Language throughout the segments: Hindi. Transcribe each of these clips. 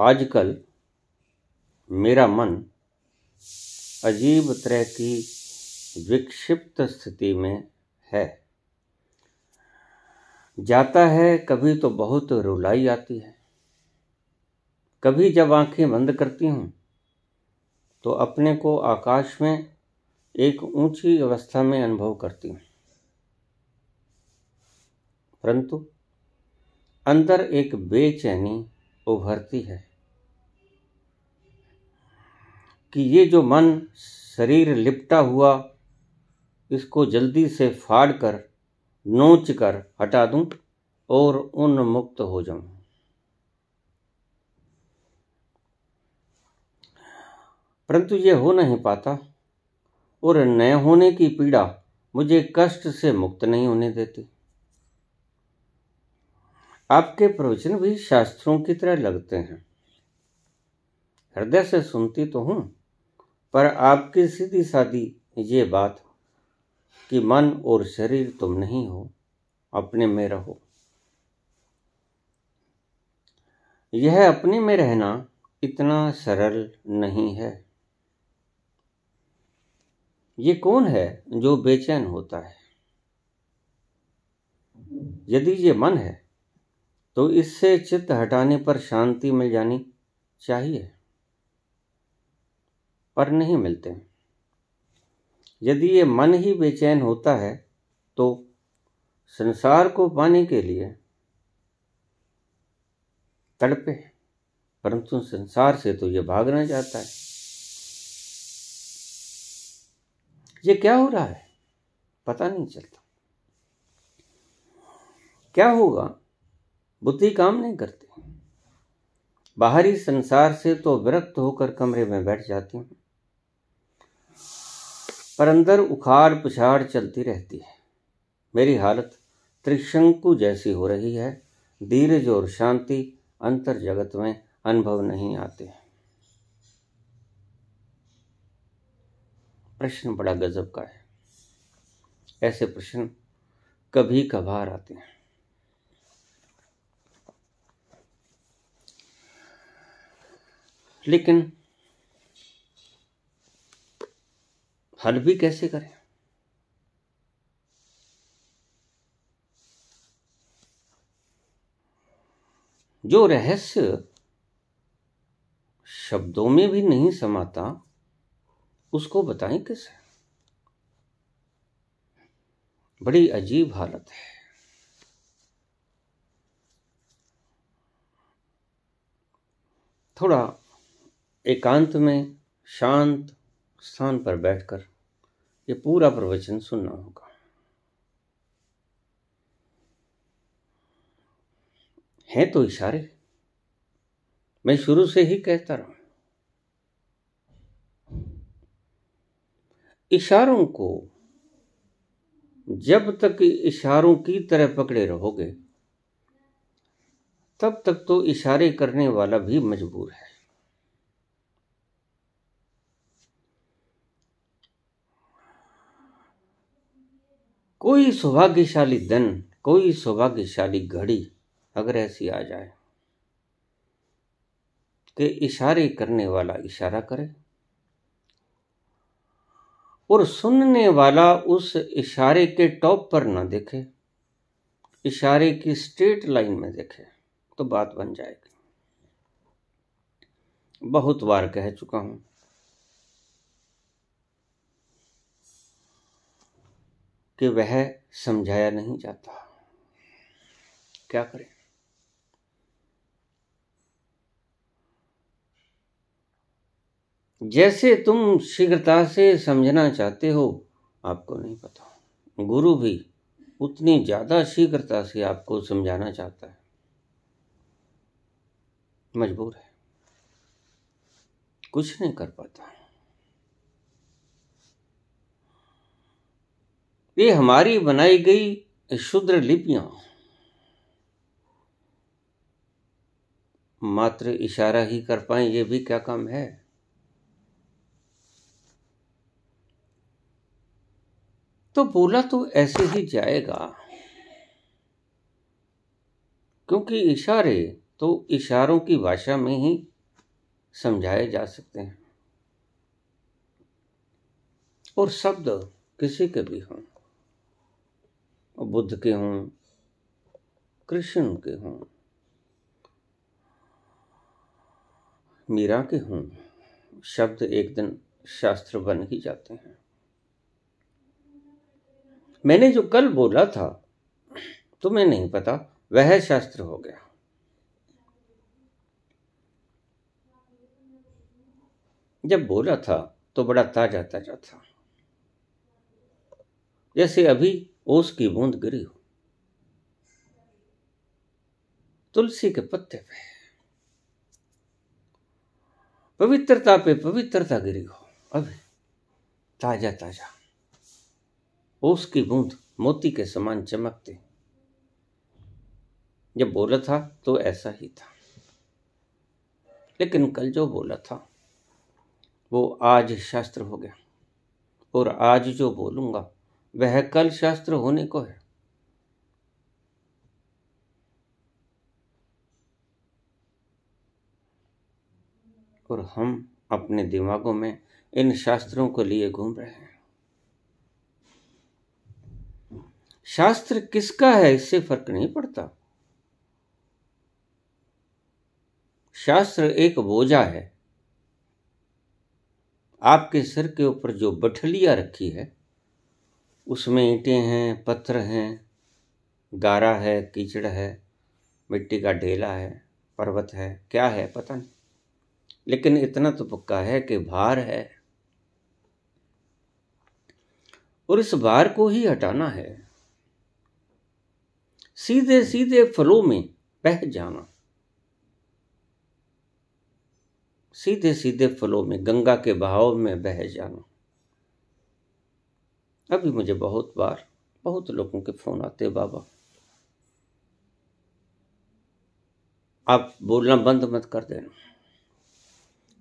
आजकल मेरा मन अजीब तरह की विक्षिप्त स्थिति में है। जाता है, कभी तो बहुत रुलाई आती है, कभी जब आंखें बंद करती हूँ तो अपने को आकाश में एक ऊंची अवस्था में अनुभव करती हूँ, परंतु अंदर एक बेचैनी उभरती है कि ये जो मन शरीर लिपटा हुआ, इसको जल्दी से फाड़ कर नोच कर हटा दूं और उन्मुक्त हो जाऊं। परंतु ये हो नहीं पाता और न होने की पीड़ा मुझे कष्ट से मुक्त नहीं होने देती। आपके प्रवचन भी शास्त्रों की तरह लगते हैं। हृदय से सुनती तो हूं, पर आपकी सीधी सादी ये बात कि मन और शरीर तुम नहीं हो, अपने में रहो, यह अपने में रहना इतना सरल नहीं है। ये कौन है जो बेचैन होता है? यदि ये मन है तो इससे चित्त हटाने पर शांति मिल जानी चाहिए, पर नहीं मिलते। यदि ये मन ही बेचैन होता है तो संसार को पाने के लिए तड़पे, परंतु संसार से तो ये भागना चाहता है। ये क्या हो रहा है पता नहीं चलता। क्या होगा? बुद्धि काम नहीं करती। बाहरी संसार से तो विरक्त होकर कमरे में बैठ जाती हूं, पर अंदर उखाड़ पुछाड़ चलती रहती है। मेरी हालत त्रिशंकु जैसी हो रही है। धीरज और शांति अंतर जगत में अनुभव नहीं आते। प्रश्न बड़ा गजब का है। ऐसे प्रश्न कभी कभार आते हैं। लेकिन हल भी कैसे करें? जो रहस्य शब्दों में भी नहीं समाता, उसको बताएं कैसे? बड़ी अजीब हालत है। थोड़ा एकांत में शांत स्थान पर बैठकर ये पूरा प्रवचन सुनना होगा। हैं तो इशारे, मैं शुरू से ही कहता रहा, इशारों को जब तक इशारों की तरह पकड़े रहोगे, तब तक तो इशारे करने वाला भी मजबूर है। कोई सौभाग्यशाली दिन, कोई सौभाग्यशाली घड़ी अगर ऐसी आ जाए कि इशारे करने वाला इशारा करे और सुनने वाला उस इशारे के टॉप पर ना देखे, इशारे की स्ट्रेट लाइन में देखे, तो बात बन जाएगी। बहुत बार कह चुका हूं कि वह समझाया नहीं जाता। क्या करें? जैसे तुम शीघ्रता से समझना चाहते हो, आपको नहीं पता, गुरु भी उतनी ज्यादा शीघ्रता से आपको समझाना चाहता है, मजबूर है, कुछ नहीं कर पाता। ये हमारी बनाई गई शुद्र लिपियां मात्र इशारा ही कर पाए, ये भी क्या काम है? तो बोला तो ऐसे ही जाएगा, क्योंकि इशारे तो इशारों की भाषा में ही समझाए जा सकते हैं। और शब्द किसी के भी हों, बुद्ध के हों, कृष्ण के हों, मीरा के हों, शब्द एक दिन शास्त्र बन ही जाते हैं। मैंने जो कल बोला था तुम्हें नहीं पता, वह शास्त्र हो गया। जब बोला था तो बड़ा ताजा ताजा था, जैसे अभी ओस की बूंद गिरी हो तुलसी के पत्ते पे, पवित्रता पे पवित्रता गिरी हो, अभी ताजा ताजा ओस की बूंद मोती के समान चमकते। जब बोला था तो ऐसा ही था, लेकिन कल जो बोला था वो आज शास्त्र हो गया, और आज जो बोलूंगा वह कल शास्त्र होने को है। और हम अपने दिमागों में इन शास्त्रों को लिए घूम रहे हैं। शास्त्र किसका है इससे फर्क नहीं पड़ता। शास्त्र एक बोझा है, आपके सिर के ऊपर जो बठलियां रखी है उसमें ईंटें हैं, पत्थर हैं, गारा है, कीचड़ है, मिट्टी का ढेला है, पर्वत है, क्या है पता नहीं, लेकिन इतना तो पक्का है कि भार है, और इस भार को ही हटाना है। सीधे सीधे फलों में बह जाना, सीधे सीधे फलों में, गंगा के बहाव में बह जाना। अभी मुझे बहुत बार बहुत लोगों के फोन आते, बाबा आप बोलना बंद मत कर देना,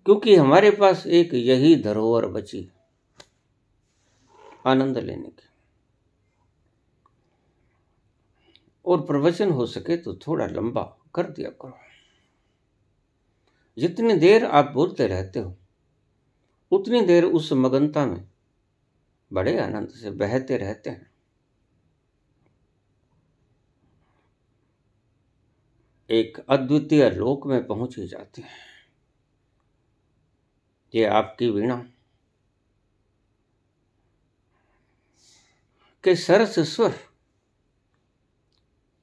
क्योंकि हमारे पास एक यही धरोहर बची आनंद लेने की। और प्रवचन हो सके तो थोड़ा लंबा कर दिया करो। जितनी देर आप बोलते रहते हो उतनी देर उस मगनता में बड़े आनंद से बहते रहते हैं। एक अद्वितीय लोक में पहुंच ही जाते हैं। ये आपकी वीणा के सरस स्वर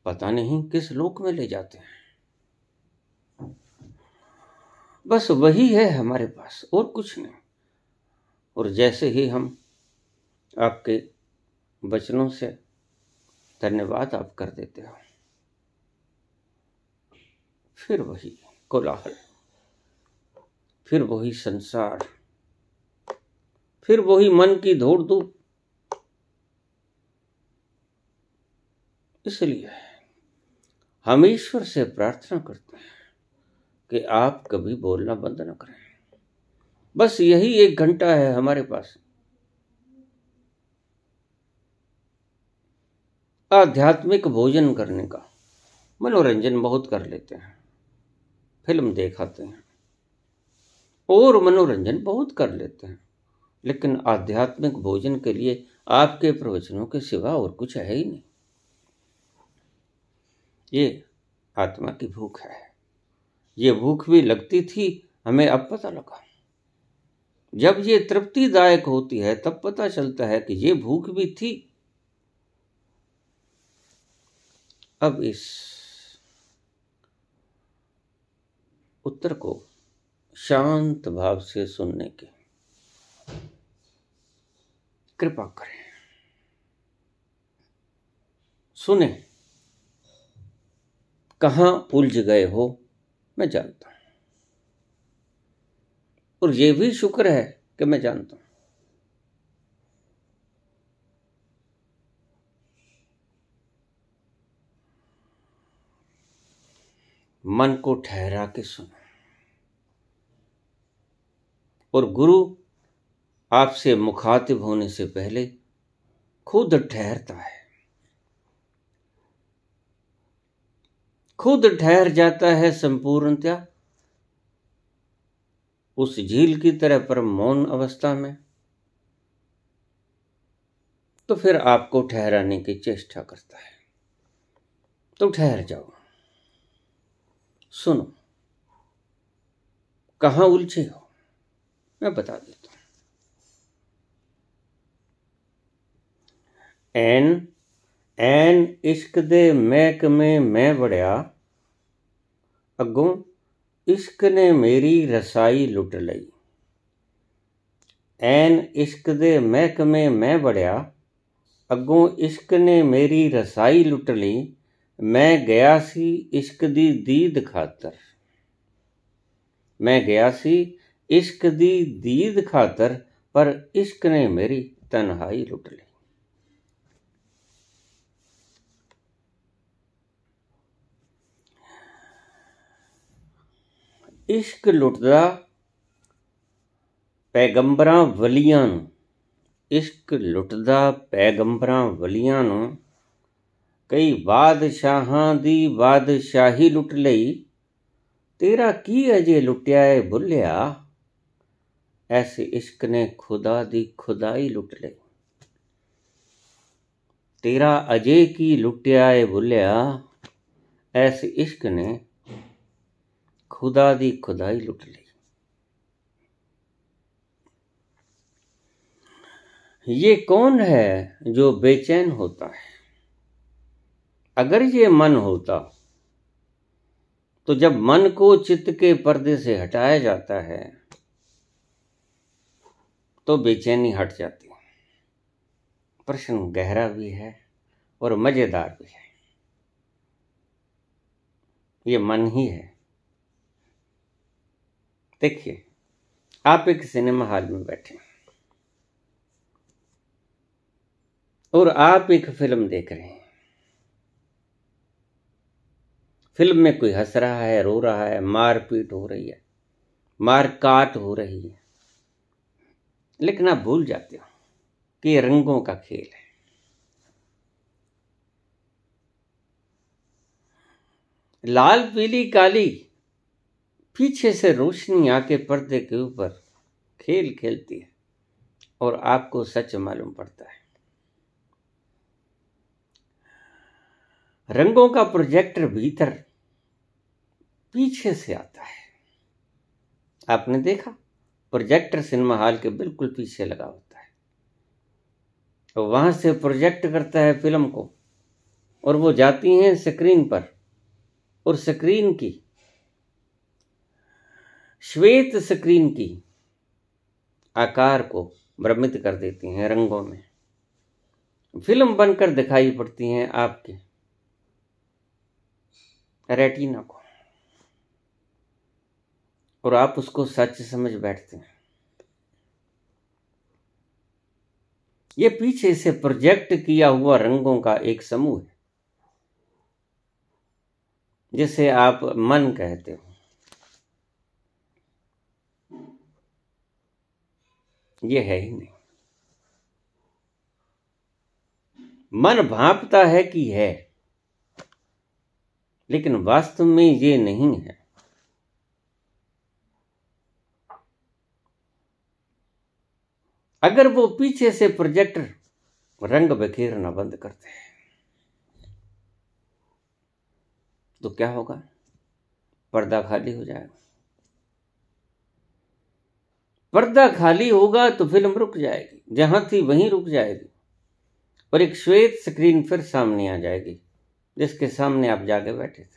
पता नहीं किस लोक में ले जाते हैं। बस वही है हमारे पास, और कुछ नहीं। और जैसे ही हम आपके वचनों से धन्यवाद आप कर देते हो, फिर वही कोलाहल, फिर वही संसार, फिर वही मन की दौड़ धूप। इसलिए हम ईश्वर से प्रार्थना करते हैं कि आप कभी बोलना बंद न करें। बस यही 1 घंटा है हमारे पास। आध्यात्मिक भोजन करने का। मनोरंजन बहुत कर लेते हैं, फिल्म देखाते हैं और मनोरंजन बहुत कर लेते हैं, लेकिन आध्यात्मिक भोजन के लिए आपके प्रवचनों के सिवा और कुछ है ही नहीं। ये आत्मा की भूख है। ये भूख भी लगती थी हमें, अब पता लगा। जब ये तृप्तिदायक होती है तब पता चलता है कि ये भूख भी थी। अब इस उत्तर को शांत भाव से सुनने की कृपा करें। सुने, कहां उलझ गए हो मैं जानता हूं, और ये भी शुक्र है कि मैं जानता हूं। मन को ठहरा के सुनो, और गुरु आपसे मुखातिब होने से पहले खुद ठहरता है, खुद ठहर जाता है संपूर्णतया, उस झील की तरह परम मौन अवस्था में, तो फिर आपको ठहराने की चेष्टा करता है। तो ठहर जाओ, सुनो, कहाँ उलझे हो मैं बता देता हूं। ਐਨ इश्क दे महकमे मैं बढ़िया, अगों इश्क ने मेरी रसाई लुट लई। ਐਨ इश्क दे महकमे मैं बढ़िया, अगों इश्क ने मेरी रसाई लुट लई। मैं गया सी इश्क दी दीद खातर, मैं गया सी इश्क दी दीद खातर, पर इश्क ने मेरी तन्हाई लुट ली। इश्क लुटदा पैगंबरां वलियां नूं, इश्क लुटदा पैगंबरां वलियां नूं। कई बादशाहां दी बादशाही लुट लई। तेरा की अजे लुटिया है भुलिया, ऐसे इश्क ने खुदा दी खुदाई लुट लई। तेरा अजे की लुटिया है भुलिया, ऐसे इश्क ने खुदा दी खुदाई लुट ली। ये कौन है जो बेचैन होता है? अगर ये मन होता तो जब मन को चित्त के पर्दे से हटाया जाता है तो बेचैनी हट जाती है। प्रश्न गहरा भी है और मजेदार भी है। ये मन ही है। देखिए, आप एक सिनेमा हॉल में बैठे और आप एक फिल्म देख रहे हैं। फिल्म में कोई हंस रहा है, रो रहा है, मारपीट हो रही है, मारकाट हो रही है, लेकिन आप भूल जाते हो कि ये रंगों का खेल है। लाल पीली काली पीछे से रोशनी आके पर्दे के ऊपर खेल खेलती है और आपको सच मालूम पड़ता है। रंगों का प्रोजेक्टर भीतर पीछे से आता है। आपने देखा, प्रोजेक्टर सिनेमा हॉल के बिल्कुल पीछे लगा होता है, तो वहां से प्रोजेक्ट करता है फिल्म को और वो जाती हैं स्क्रीन पर, और स्क्रीन की, श्वेत स्क्रीन की आकार को भ्रमित कर देती हैं रंगों में। फिल्म बनकर दिखाई पड़ती हैं आपके रेटिना को और आप उसको सच समझ बैठते हैं। ये पीछे से प्रोजेक्ट किया हुआ रंगों का एक समूह है जिसे आप मन कहते हो। ये है ही नहीं। मन भांपता है कि है, लेकिन वास्तव में ये नहीं है। अगर वो पीछे से प्रोजेक्टर रंग बिखेरना बंद करते हैं तो क्या होगा? पर्दा खाली हो जाएगा। पर्दा खाली होगा तो फिल्म रुक जाएगी, जहां थी वहीं रुक जाएगी और एक श्वेत स्क्रीन फिर सामने आ जाएगी जिसके सामने आप जाके बैठे थे।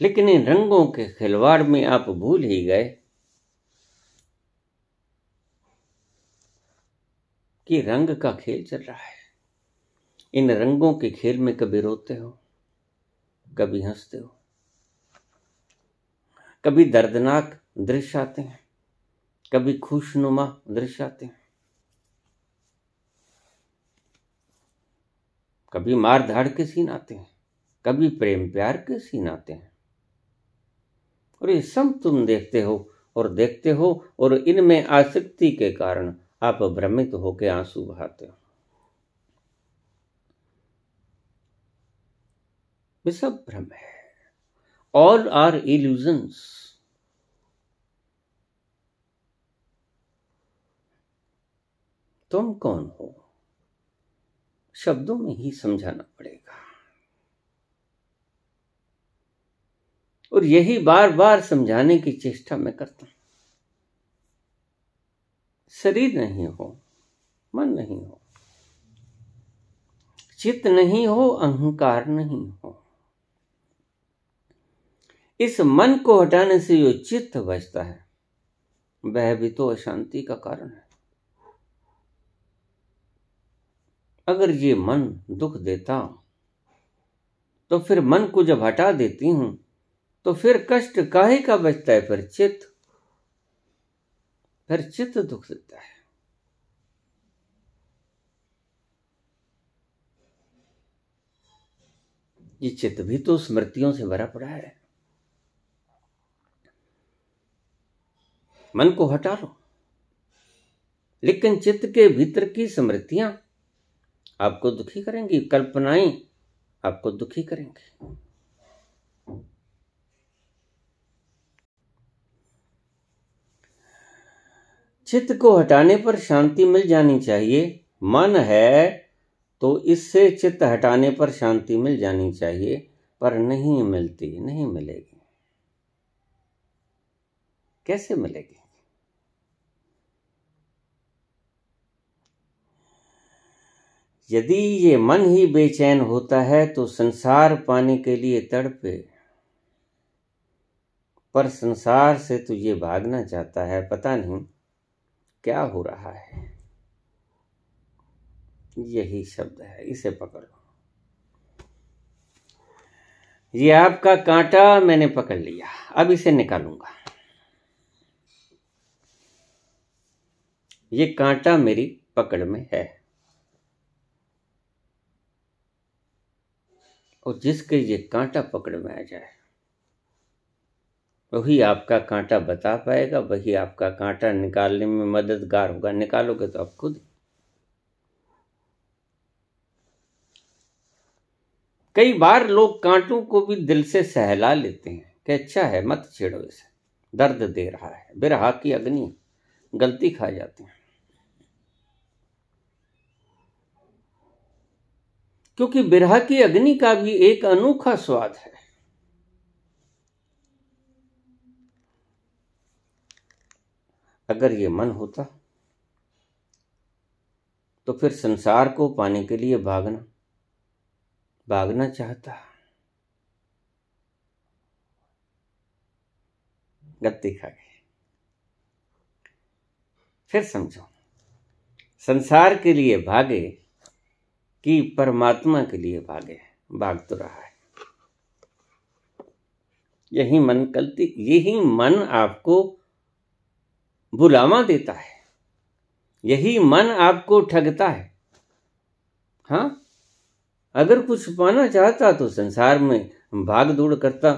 लेकिन इन रंगों के खिलवाड़ में आप भूल ही गए कि रंग का खेल चल रहा है। इन रंगों के खेल में कभी रोते हो, कभी हंसते हो, कभी दर्दनाक दृश्य आते हैं, कभी खुशनुमा दृश्य आते हैं, कभी मार धाड़ के सीन आते हैं, कभी प्रेम प्यार के सीन आते हैं, और ये सब तुम देखते हो और इनमें आसक्ति के कारण आप भ्रमित होकर आंसू बहाते हो। ये सब भ्रम है। All are illusions. तुम कौन हो, शब्दों में ही समझाना पड़ेगा। और यही बार बार समझाने की चेष्टा मैं करता हूं। शरीर नहीं हो, मन नहीं हो, चित्त नहीं हो, अहंकार नहीं हो। इस मन को हटाने से जो चित्त बचता है वह भी तो अशांति का कारण है। अगर ये मन दुख देता तो फिर मन को जब हटा देती हूं तो फिर कष्ट काहे का बचता है? फिर चित्त दुख देता है। ये चित्त भी तो स्मृतियों से भरा पड़ा है। मन को हटा लो, लेकिन चित्त के भीतर की स्मृतियां आपको दुखी करेंगी, कल्पनाएं आपको दुखी करेंगी। चित्त को हटाने पर शांति मिल जानी चाहिए। मन है तो इससे चित्त हटाने पर शांति मिल जानी चाहिए, पर नहीं मिलती, नहीं मिलेगी। कैसे मिलेगी? यदि ये मन ही बेचैन होता है तो संसार पाने के लिए तड़पे, पर संसार से तो ये भागना चाहता है। पता नहीं क्या हो रहा है। यही शब्द है, इसे पकड़ लो। ये आपका कांटा मैंने पकड़ लिया, अब इसे निकालूंगा। ये कांटा मेरी पकड़ में है, और जिसके ये कांटा पकड़ में आ जाए वही आपका कांटा बता पाएगा, वही आपका कांटा निकालने में मददगार होगा। निकालोगे तो आप खुद। कई बार लोग कांटों को भी दिल से सहला लेते हैं कि अच्छा है, मत छेड़ो इसे, दर्द दे रहा है, बिरहा की अग्नि, गलती खा जाते हैं। क्योंकि बिरहा की अग्नि का भी एक अनोखा स्वाद है। अगर ये मन होता तो फिर संसार को पाने के लिए भागना चाहता। गलती खा गए। फिर समझो, संसार के लिए भागे कि परमात्मा के लिए भागे? भाग तो रहा है। यही मन आपको बुलावा देता है, यही मन आपको ठगता है। हाँ, अगर कुछ पाना चाहता तो संसार में भाग दौड़ करता,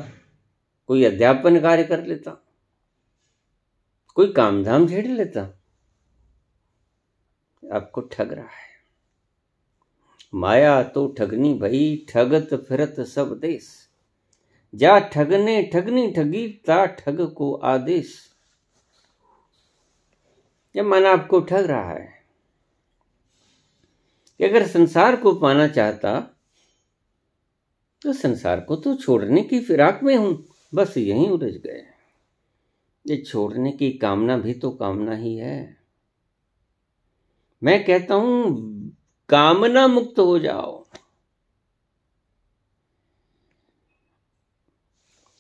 कोई अध्यापन कार्य कर लेता, कोई काम धाम छेड़ लेता। आपको ठग रहा है। माया तो ठगनी भई, ठगत फिरत सब देश, जा ठगने ठगनी ठगी, ता ठग को आदेश। यह मन आपको ठग रहा है कि अगर संसार को पाना चाहता तो संसार को तो छोड़ने की फिराक में हूं, बस यहीं उलझ गए। ये छोड़ने की कामना भी तो कामना ही है। मैं कहता हूं कामना मुक्त हो जाओ।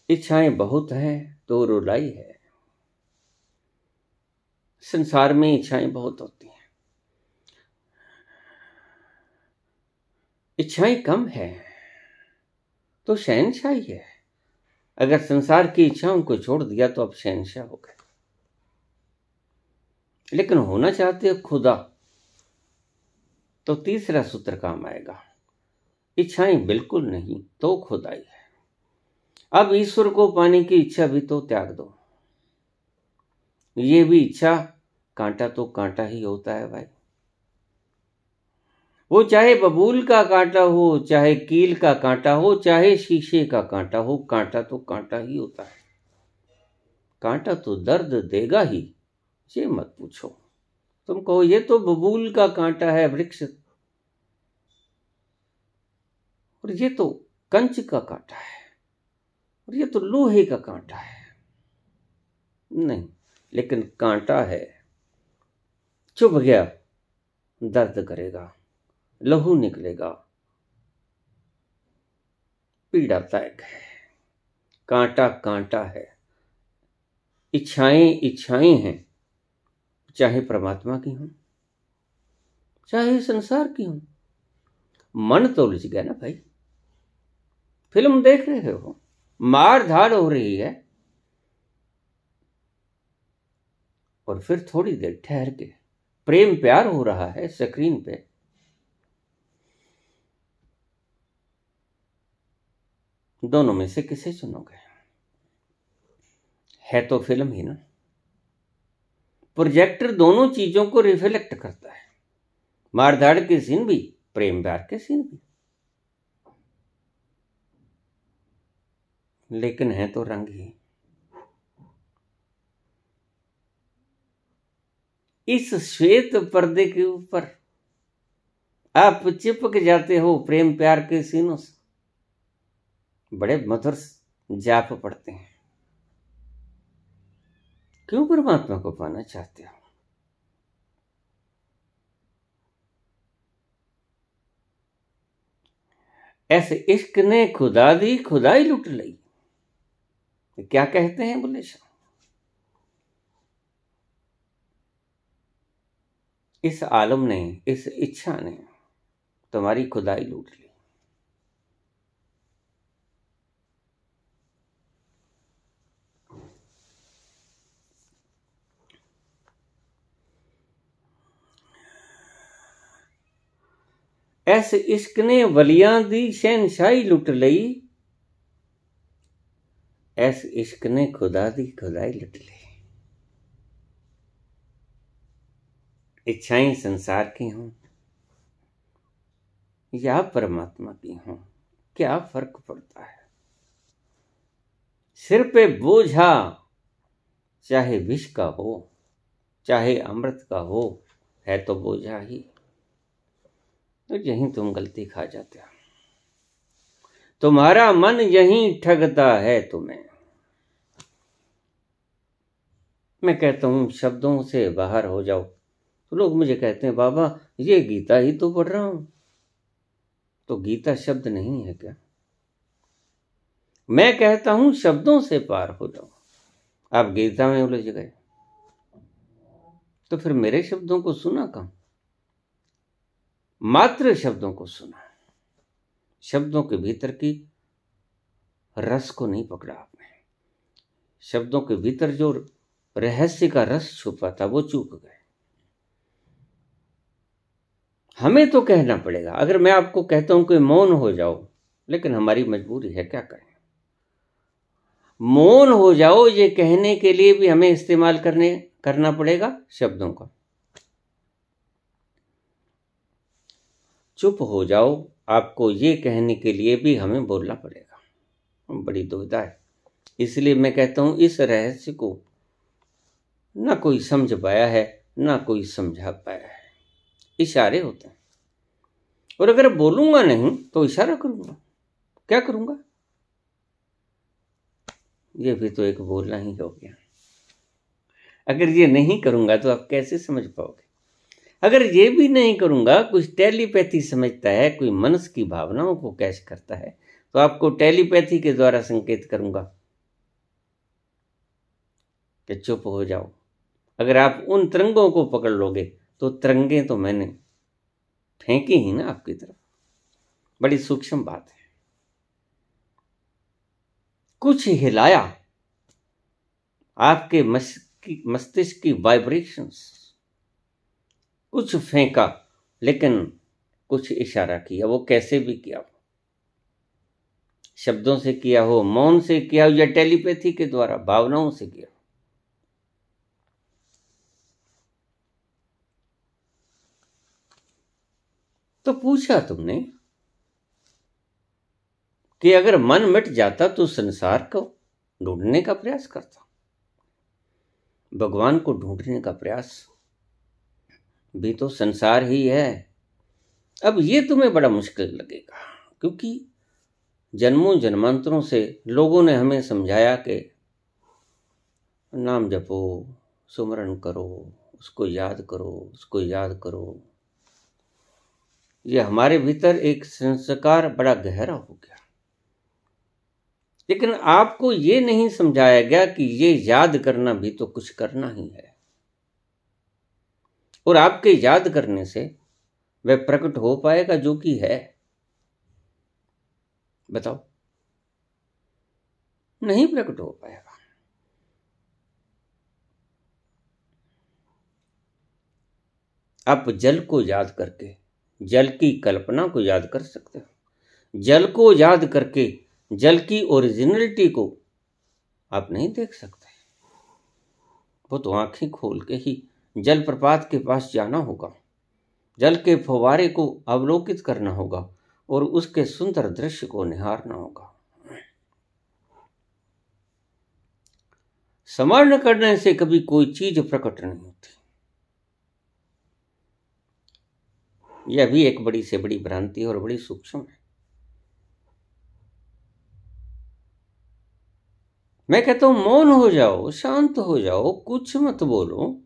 इच्छाएं बहुत है तो रुलाई है। संसार में इच्छाएं बहुत होती हैं, इच्छाएं कम है तो शहनशाही है। अगर संसार की इच्छाओं को छोड़ दिया तो अब शहनशाह हो गए। लेकिन होना चाहते हो खुदा तो तीसरा सूत्र काम आएगा। इच्छाएं बिल्कुल नहीं तो खुदाई है। अब ईश्वर को पाने की इच्छा भी तो त्याग दो। ये भी इच्छा, कांटा तो कांटा ही होता है भाई। वो चाहे बबूल का कांटा हो, चाहे कील का कांटा हो, चाहे शीशे का कांटा हो, कांटा तो कांटा ही होता है। कांटा तो दर्द देगा ही, ये मत पूछो। तुम कहो ये तो बबूल का कांटा है वृक्ष, और ये तो कंच का कांटा है, और ये तो लोहे का कांटा है। नहीं, लेकिन कांटा है, चुभ गया दर्द करेगा, लहू निकलेगा, पीड़ादायक है। कांटा कांटा है। इच्छाएं इच्छाएं हैं, चाहे परमात्मा की हों, चाहे संसार की हों। मन तो उलझ गया ना भाई। फिल्म देख रहे हो, मार धाड़ हो रही है, और फिर थोड़ी देर ठहर के प्रेम प्यार हो रहा है स्क्रीन पे। दोनों में से किसे चुनोगे? है तो फिल्म ही ना। प्रोजेक्टर दोनों चीजों को रिफ्लेक्ट करता है, मारधाड़ के सीन भी, प्रेम प्यार के सीन भी, लेकिन है तो रंग ही। इस श्वेत पर्दे के ऊपर आप चिपक जाते हो प्रेम प्यार के सीनों से, बड़े मधुर जाप पड़ते हैं। क्यों परमात्मा को पाना चाहते हो? ऐसे इश्क ने खुदा दी खुदाई लुट ली, क्या कहते हैं बुल्ले शाह? इस आलम ने, इस इच्छा ने तुम्हारी खुदाई लूट ली। ऐसे इश्क ने वलियां दी शहनशाही लुट लई, ऐसे इश्क ने खुदा दी खुदाई लुट ली। इच्छाएं संसार की हों या परमात्मा की हों, क्या फर्क पड़ता है? सिर पे बोझा चाहे विष का हो, चाहे अमृत का हो, है तो बोझा ही। तो यहीं तुम गलती खा जाते हो। तुम्हारा मन यहीं ठगता है तुम्हें। मैं कहता हूं शब्दों से बाहर हो जाओ, तो लोग मुझे कहते हैं बाबा ये गीता ही तो पढ़ रहा हूं। तो गीता शब्द नहीं है क्या? मैं कहता हूं शब्दों से पार हो जाओ। आप गीता में उलझ गए, तो फिर मेरे शब्दों को सुना कम, मात्र शब्दों को सुना। शब्दों के भीतर की रस को नहीं पकड़ा आपने। शब्दों के भीतर जो रहस्य का रस छुपा था वो चूक गए। हमें तो कहना पड़ेगा। अगर मैं आपको कहता हूं कि मौन हो जाओ, लेकिन हमारी मजबूरी है, क्या करें? मौन हो जाओ ये कहने के लिए भी हमें इस्तेमाल करना पड़ेगा शब्दों का। चुप हो जाओ आपको ये कहने के लिए भी हमें बोलना पड़ेगा। बड़ी दुविधा है। इसलिए मैं कहता हूं इस रहस्य को ना कोई समझ पाया है, ना कोई समझा पाया है। इशारे होते हैं, और अगर बोलूंगा नहीं तो इशारा करूंगा। क्या करूंगा? ये भी तो एक बोलना ही हो गया। अगर ये नहीं करूंगा तो आप कैसे समझ पाओगे? अगर ये भी नहीं करूंगा, कुछ टेलीपैथी समझता है, कोई मनस की भावनाओं को कैच करता है, तो आपको टेलीपैथी के द्वारा संकेत करूंगा कि चुप हो जाओ। अगर आप उन तरंगों को पकड़ लोगे तो तरंगे तो मैंने फेंकी ही ना आपकी तरफ। बड़ी सूक्ष्म बात है। कुछ हिलाया आपके मस्तिष्क की वाइब्रेशंस, कुछ फेंका, लेकिन कुछ इशारा किया। वो कैसे भी किया हो, शब्दों से किया हो, मौन से किया हो, या टेलीपैथी के द्वारा भावनाओं से किया हो। तो पूछा तुमने कि अगर मन मिट जाता तो संसार को ढूंढने का प्रयास करता। भगवान को ढूंढने का प्रयास भी तो संसार ही है। अब ये तुम्हें बड़ा मुश्किल लगेगा, क्योंकि जन्मों जन्मांतरों से लोगों ने हमें समझाया कि नाम जपो, सुमरन करो, उसको याद करो, उसको याद करो। ये हमारे भीतर एक संस्कार बड़ा गहरा हो गया, लेकिन आपको ये नहीं समझाया गया कि ये याद करना भी तो कुछ करना ही है, और आपके याद करने से वह प्रकट हो पाएगा जो कि है। बताओ, नहीं प्रकट हो पाएगा। आप जल को याद करके जल की कल्पना को याद कर सकते हो। जल को याद करके जल की ओरिजिनलिटी को आप नहीं देख सकते। वो तो आंखें खोल के ही जल प्रपात के पास जाना होगा, जल के फव्वारे को अवलोकित करना होगा और उसके सुंदर दृश्य को निहारना होगा। स्मरण करने से कभी कोई चीज प्रकट नहीं होती। यह भी एक बड़ी से बड़ी भ्रांति और बड़ी सूक्ष्म है। मैं कहता हूं मौन हो जाओ, शांत हो जाओ, कुछ मत बोलो,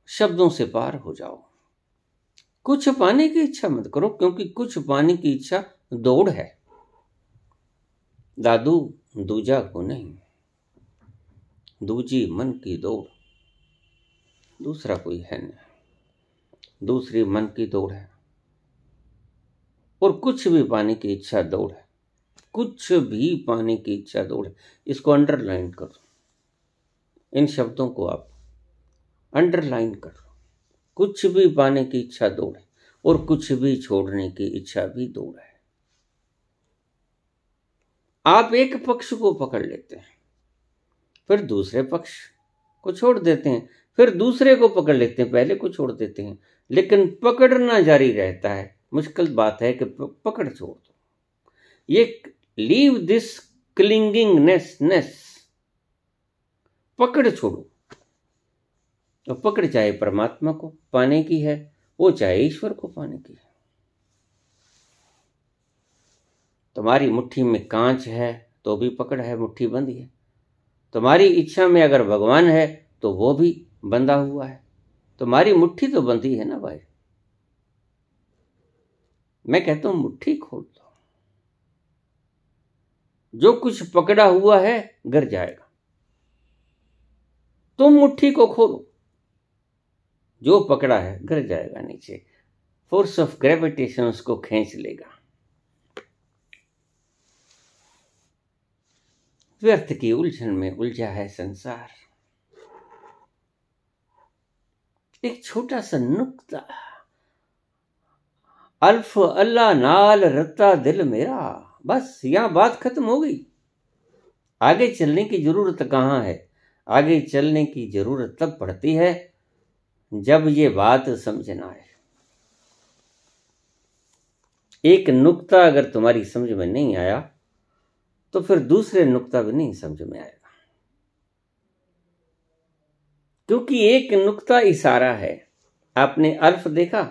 शब्दों से पार हो जाओ। कुछ पाने की इच्छा मत करो, क्योंकि कुछ पाने की इच्छा दौड़ है। दादू दूजा को नहीं, दूजी मन की दौड़, दूसरा कोई है नहीं, दूसरी मन की दौड़ है। और कुछ भी पाने की इच्छा दौड़ है, कुछ भी पाने की इच्छा दौड़ है। इसको अंडरलाइन करो, इन शब्दों को आप अंडरलाइन करो। कुछ भी पाने की इच्छा दौड़ है और कुछ भी छोड़ने की इच्छा भी दौड़ है। आप एक पक्ष को पकड़ लेते हैं, फिर दूसरे पक्ष को छोड़ देते हैं, फिर दूसरे को पकड़ लेते हैं, पहले को छोड़ देते हैं, लेकिन पकड़ना जारी रहता है। मुश्किल बात है कि पकड़ छोड़ दो। ये लीव दिस क्लिंगिंगनेस, पकड़ छोड़ो। तो पकड़ चाहे परमात्मा को पाने की है, वो चाहे ईश्वर को पाने की है। तुम्हारी मुट्ठी में कांच है तो भी पकड़ है, मुट्ठी बंदी है। तुम्हारी इच्छा में अगर भगवान है तो वो भी बंधा हुआ है। तुम्हारी मुट्ठी तो बंधी है ना भाई। मैं कहता हूं मुट्ठी खोल दो। जो कुछ पकड़ा हुआ है गिर जाएगा, तुम मुट्ठी को खोलो। जो पकड़ा है गिर जाएगा नीचे, फोर्स ऑफ ग्रेविटेशन उसको खींच लेगा। व्यर्थ की उलझन में उलझा है संसार। एक छोटा सा नुक्ता, अल्फ अल्लाह नाल रत्ता दिल मेरा, बस यहां बात खत्म हो गई। आगे चलने की जरूरत कहां है? आगे चलने की जरूरत तब पड़ती है जब ये बात समझना है। एक नुक्ता अगर तुम्हारी समझ में नहीं आया तो फिर दूसरे नुक्ता भी नहीं समझ में आएगा, क्योंकि एक नुक्ता इशारा है। आपने अल्फ देखा,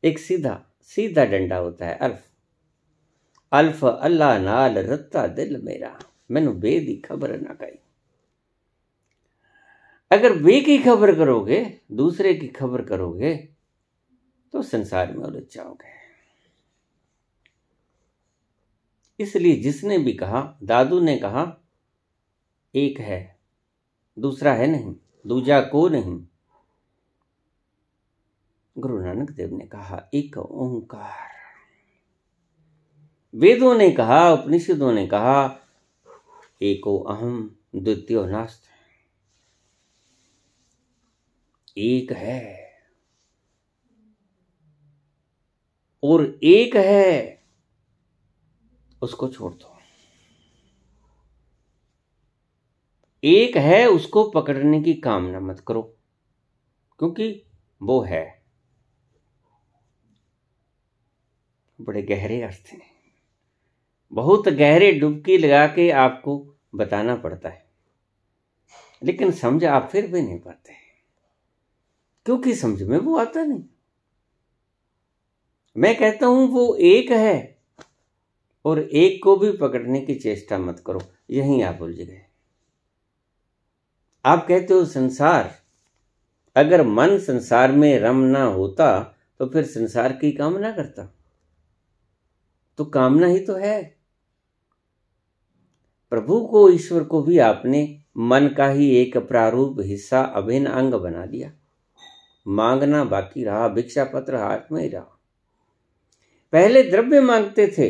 एक सीधा सीधा डंडा होता है अल्फ। अल्फ अल्लाह नाल रत्ता दिल मेरा, मैनू बे दी खबर ना कही। अगर बे की खबर करोगे, दूसरे की खबर करोगे, तो संसार में उलझ जाओगे। इसलिए जिसने भी कहा, दादू ने कहा एक है, दूसरा है नहीं, दूजा को नहीं। गुरु नानक देव ने कहा एक ओंकार। वेदों ने कहा, उपनिषदों ने कहा एको अहम द्वितीयो नास्ति, एक है और एक है, उसको छोड़ दो। एक है उसको पकड़ने की कामना मत करो, क्योंकि वो है। बड़े गहरे अर्थ हैं, बहुत गहरे डुबकी लगा के आपको बताना पड़ता है, लेकिन समझ आप फिर भी नहीं पाते, क्योंकि समझ में वो आता नहीं। मैं कहता हूं वो एक है, और एक को भी पकड़ने की चेष्टा मत करो, यहीं आप उलझ गए। आप कहते हो संसार, अगर मन संसार में रम ना होता तो फिर संसार की कामना करता, तो कामना ही तो है। प्रभु को, ईश्वर को भी आपने मन का ही एक प्रारूप हिस्सा, अभिन्न अंग बना दिया। मांगना बाकी रहा, भिक्षा पत्र हाथ में ही रहा। पहले द्रव्य मांगते थे,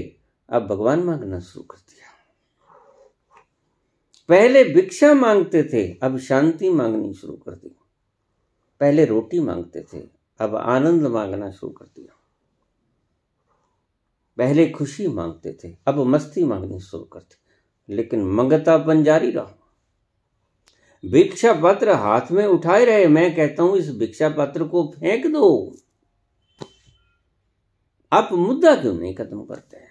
अब भगवान मांगना शुरू कर दिया। पहले भिक्षा मांगते थे, अब शांति मांगनी शुरू कर दी। पहले रोटी मांगते थे, अब आनंद मांगना शुरू कर दिया। पहले खुशी मांगते थे, अब मस्ती मांगनी शुरू कर दी, लेकिन मंगतापन जारी रहा। भिक्षा पत्र हाथ में उठाए रहे। मैं कहता हूं इस भिक्षा पत्र को फेंक दो। आप मुद्दा क्यों नहीं खत्म करते हैं?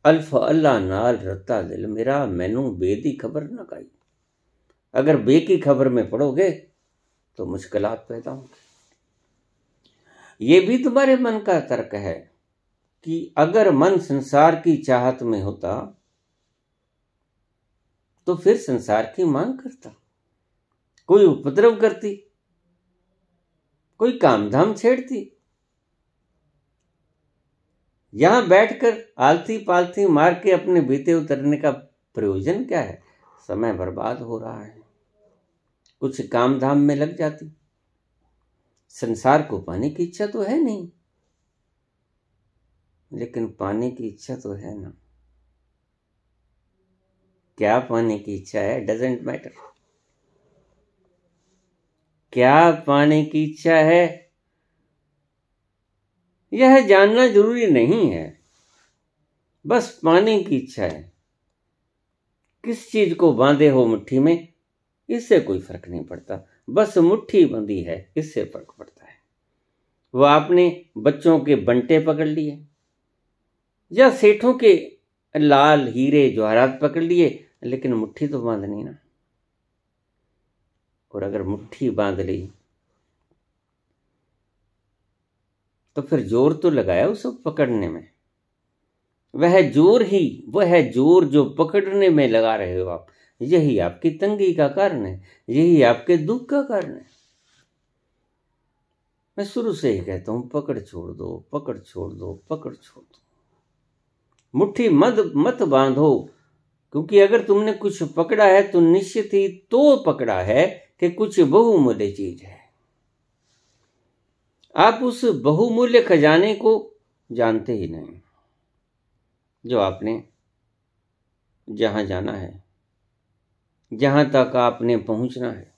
अल्फ अल्लाह नाल रत्ता दिल मेरा, मैनू बे दी खबर न काई। अगर बे की खबर में पड़ोगे तो मुश्किलात पैदा होंगी। ये भी तुम्हारे मन का तर्क है कि अगर मन संसार की चाहत में होता तो फिर संसार की मांग करता, कोई उपद्रव करती, कोई कामधाम छेड़ती। यहां बैठकर आलती पालती मार के अपने बीते उतरने का प्रयोजन क्या है? समय बर्बाद हो रहा है। कुछ कामधाम में लग जाती। संसार को पाने की इच्छा तो है नहीं, लेकिन पाने की इच्छा तो है ना। क्या पाने की इच्छा है? Doesn't matter. क्या पाने की इच्छा है यह जानना जरूरी नहीं है, बस पाने की इच्छा है। किस चीज को बांधे हो मुट्ठी में, इससे कोई फर्क नहीं पड़ता, बस मुट्ठी बंधी है, इससे फर्क पड़ता है। वो आपने बच्चों के बंटे पकड़ लिए या सेठों के लाल हीरे जवाहरात पकड़ लिए, लेकिन मुट्ठी तो बांधनी ना। और अगर मुट्ठी बांध ली तो फिर जोर तो लगाया उसको पकड़ने में। वह जोर जो पकड़ने में लगा रहे हो आप, यही आपकी तंगी का कारण है, यही आपके दुख का कारण है। मैं शुरू से ही कहता हूं, पकड़ छोड़ दो, पकड़ छोड़ दो, पकड़ छोड़ दो। मुट्ठी मत बांधो, क्योंकि अगर तुमने कुछ पकड़ा है तो निश्चित ही तो पकड़ा है कि कुछ बहुमूल्य चीज है। आप उस बहुमूल्य खजाने को जानते ही नहीं, जो आपने जहां जाना है, जहां तक आपने पहुंचना है।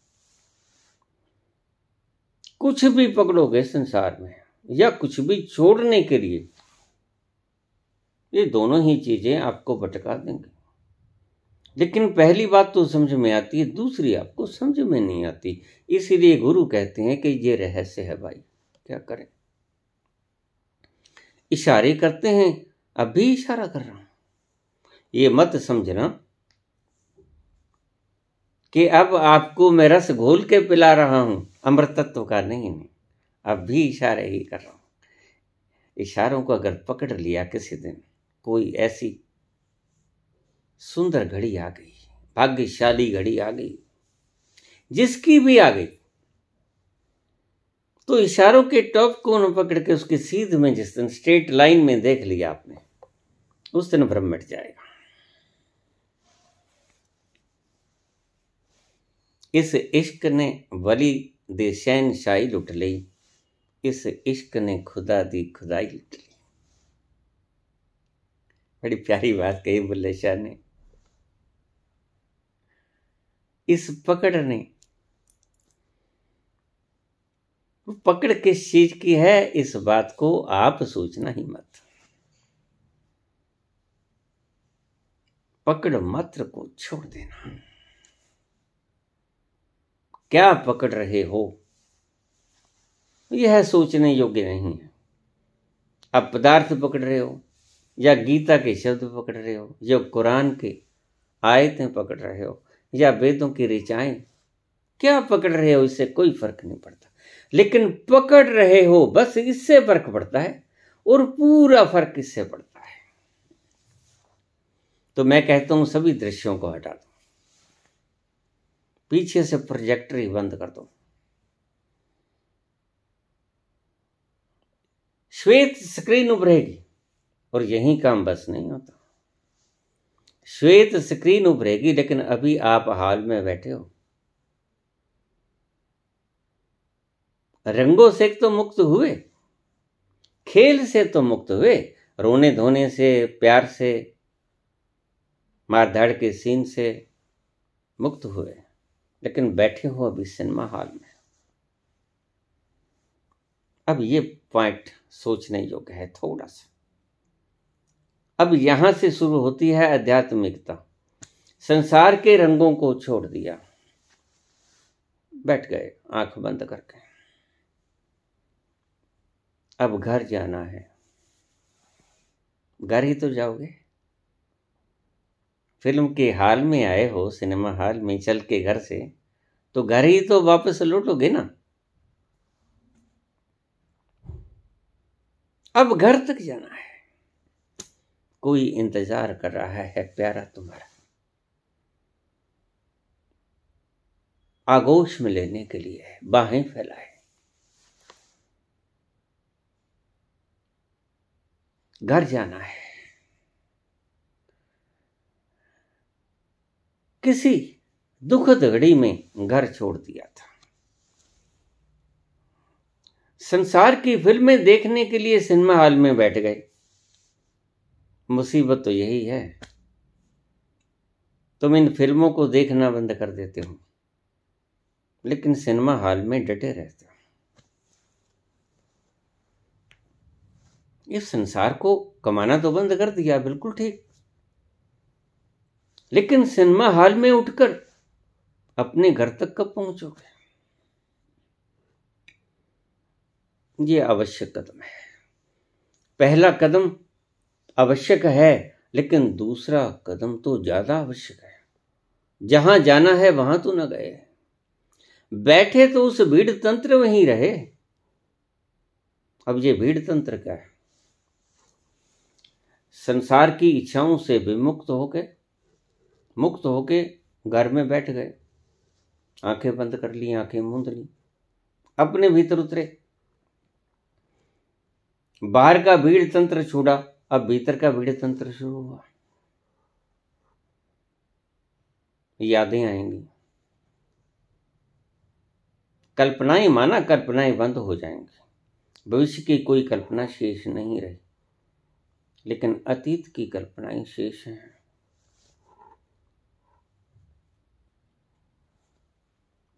कुछ भी पकड़ोगे संसार में या कुछ भी छोड़ने के लिए, ये दोनों ही चीजें आपको भटका देंगे। लेकिन पहली बात तो समझ में आती है, दूसरी आपको समझ में नहीं आती। इसीलिए गुरु कहते हैं कि ये रहस्य है भाई, क्या करें। इशारे करते हैं, अब भी इशारा कर रहा हूं। ये मत समझना कि अब आपको मैं रस घोल के पिला रहा हूं, अमृत तत्व का नहीं। अब भी इशारे ही कर रहा हूं। इशारों को अगर पकड़ लिया किसी दिन, कोई ऐसी सुंदर घड़ी आ गई, भाग्यशाली घड़ी आ गई, जिसकी भी आ गई, तो इशारों के टॉप को न पकड़ के उसके सीध में जिस दिन स्ट्रेट लाइन में देख लिया आपने, उस दिन भ्रम मिट जाएगा। इस इश्क ने वली दे शहनशाही लुट ली, इस इश्क ने खुदा दी खुदाई लुट ली। बड़ी प्यारी बात कही बुल्ले शाह ने। इस पकड़ ने, पकड़ किस चीज की है, इस बात को आप सोचना ही मत। पकड़ मात्र को छोड़ देना। क्या पकड़ रहे हो यह सोचने योग्य नहीं है। आप पदार्थ पकड़ रहे हो या गीता के शब्द पकड़ रहे हो या कुरान के आयतें पकड़ रहे हो या वेदों की ऋचाएं, क्या पकड़ रहे हो इससे कोई फर्क नहीं पड़ता, लेकिन पकड़ रहे हो बस इससे फर्क पड़ता है और पूरा फर्क इससे पड़ता है। तो मैं कहता हूं सभी दृश्यों को हटा दो, पीछे से प्रोजेक्टर ही बंद कर दो, श्वेत स्क्रीन उभरेगी। और यही काम बस नहीं होता, श्वेत स्क्रीन उभरेगी लेकिन अभी आप हाल में बैठे हो। रंगों से तो मुक्त हुए, खेल से तो मुक्त हुए, रोने धोने से, प्यार से, मारधाड़ के सीन से मुक्त हुए, लेकिन बैठे हो अभी सिनेमा हॉल में। अब ये पॉइंट सोचने योग्य है थोड़ा सा। अब यहां से शुरू होती है आध्यात्मिकता। संसार के रंगों को छोड़ दिया, बैठ गए आंख बंद करके। अब घर जाना है, घर ही तो जाओगे। फिल्म के हॉल में आए हो, सिनेमा हॉल में चल के घर से, तो घर ही तो वापस लौटोगे ना। अब घर तक जाना है, कोई इंतजार कर रहा है प्यारा तुम्हारा, आगोश में लेने के लिए बाहें फैलाए। घर जाना है। किसी दुखद घड़ी में घर छोड़ दिया था, संसार की फिल्में देखने के लिए सिनेमा हॉल में बैठ गए। मुसीबत तो यही है, तुम इन फिल्मों को देखना बंद कर देते हो लेकिन सिनेमा हॉल में डटे रहते हो। इस संसार को कमाना तो बंद कर दिया, बिल्कुल ठीक, लेकिन सिनेमा हॉल में उठकर अपने घर तक कब पहुंचोगे? ये आवश्यक कदम है। पहला कदम आवश्यक है, लेकिन दूसरा कदम तो ज्यादा आवश्यक है। जहां जाना है वहां तो न गए, बैठे तो उस भीड़ तंत्र में ही रहे। अब ये भीड़ तंत्र क्या है? संसार की इच्छाओं से विमुक्त मुक्त होके घर में बैठ गए, आंखें बंद कर ली, आंखें मूंद ली, अपने भीतर उतरे। बाहर का भीड़ तंत्र छूटा, अब भीतर का भीड़ तंत्र शुरू हुआ। यादें आएंगी, कल्पनाएं, माना कल्पनाएं बंद हो जाएंगी। भविष्य की कोई कल्पना शेष नहीं रही, लेकिन अतीत की कल्पनाएं शेष हैं।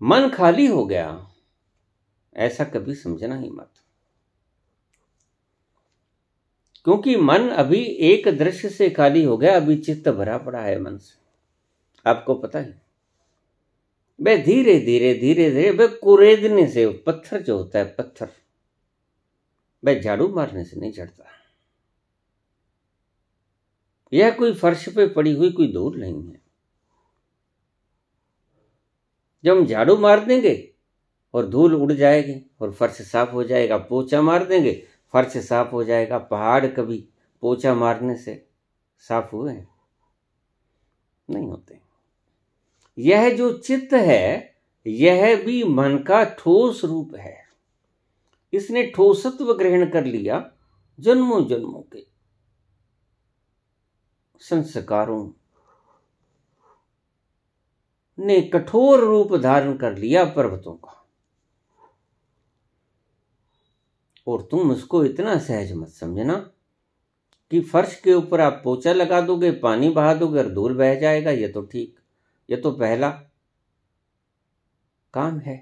मन खाली हो गया, ऐसा कभी समझना ही मत, क्योंकि मन अभी एक दृश्य से खाली हो गया, अभी चित्त भरा पड़ा है मन से। आपको पता है, वे धीरे धीरे वे कुरेदने से, पत्थर जो होता है पत्थर, वे झाड़ू मारने से नहीं चढ़ता। यह कोई फर्श पे पड़ी हुई कोई धूल नहीं है। जब हम झाड़ू मार देंगे और धूल उड़ जाएगी और फर्श साफ हो जाएगा, पोछा मार देंगे फर्श साफ हो जाएगा। पहाड़ कभी पोछा मारने से साफ हुए हैं? नहीं होते। यह जो चित्त है, यह भी मन का ठोस रूप है। इसने ठोसत्व ग्रहण कर लिया, जन्मों जन्मों के संस्कारों ने कठोर रूप धारण कर लिया पर्वतों का। और तुम उसको इतना सहज मत समझना कि फर्श के ऊपर आप पोछा लगा दोगे, पानी बहा दोगे और धूल बह जाएगा। ये तो ठीक, ये तो पहला काम है।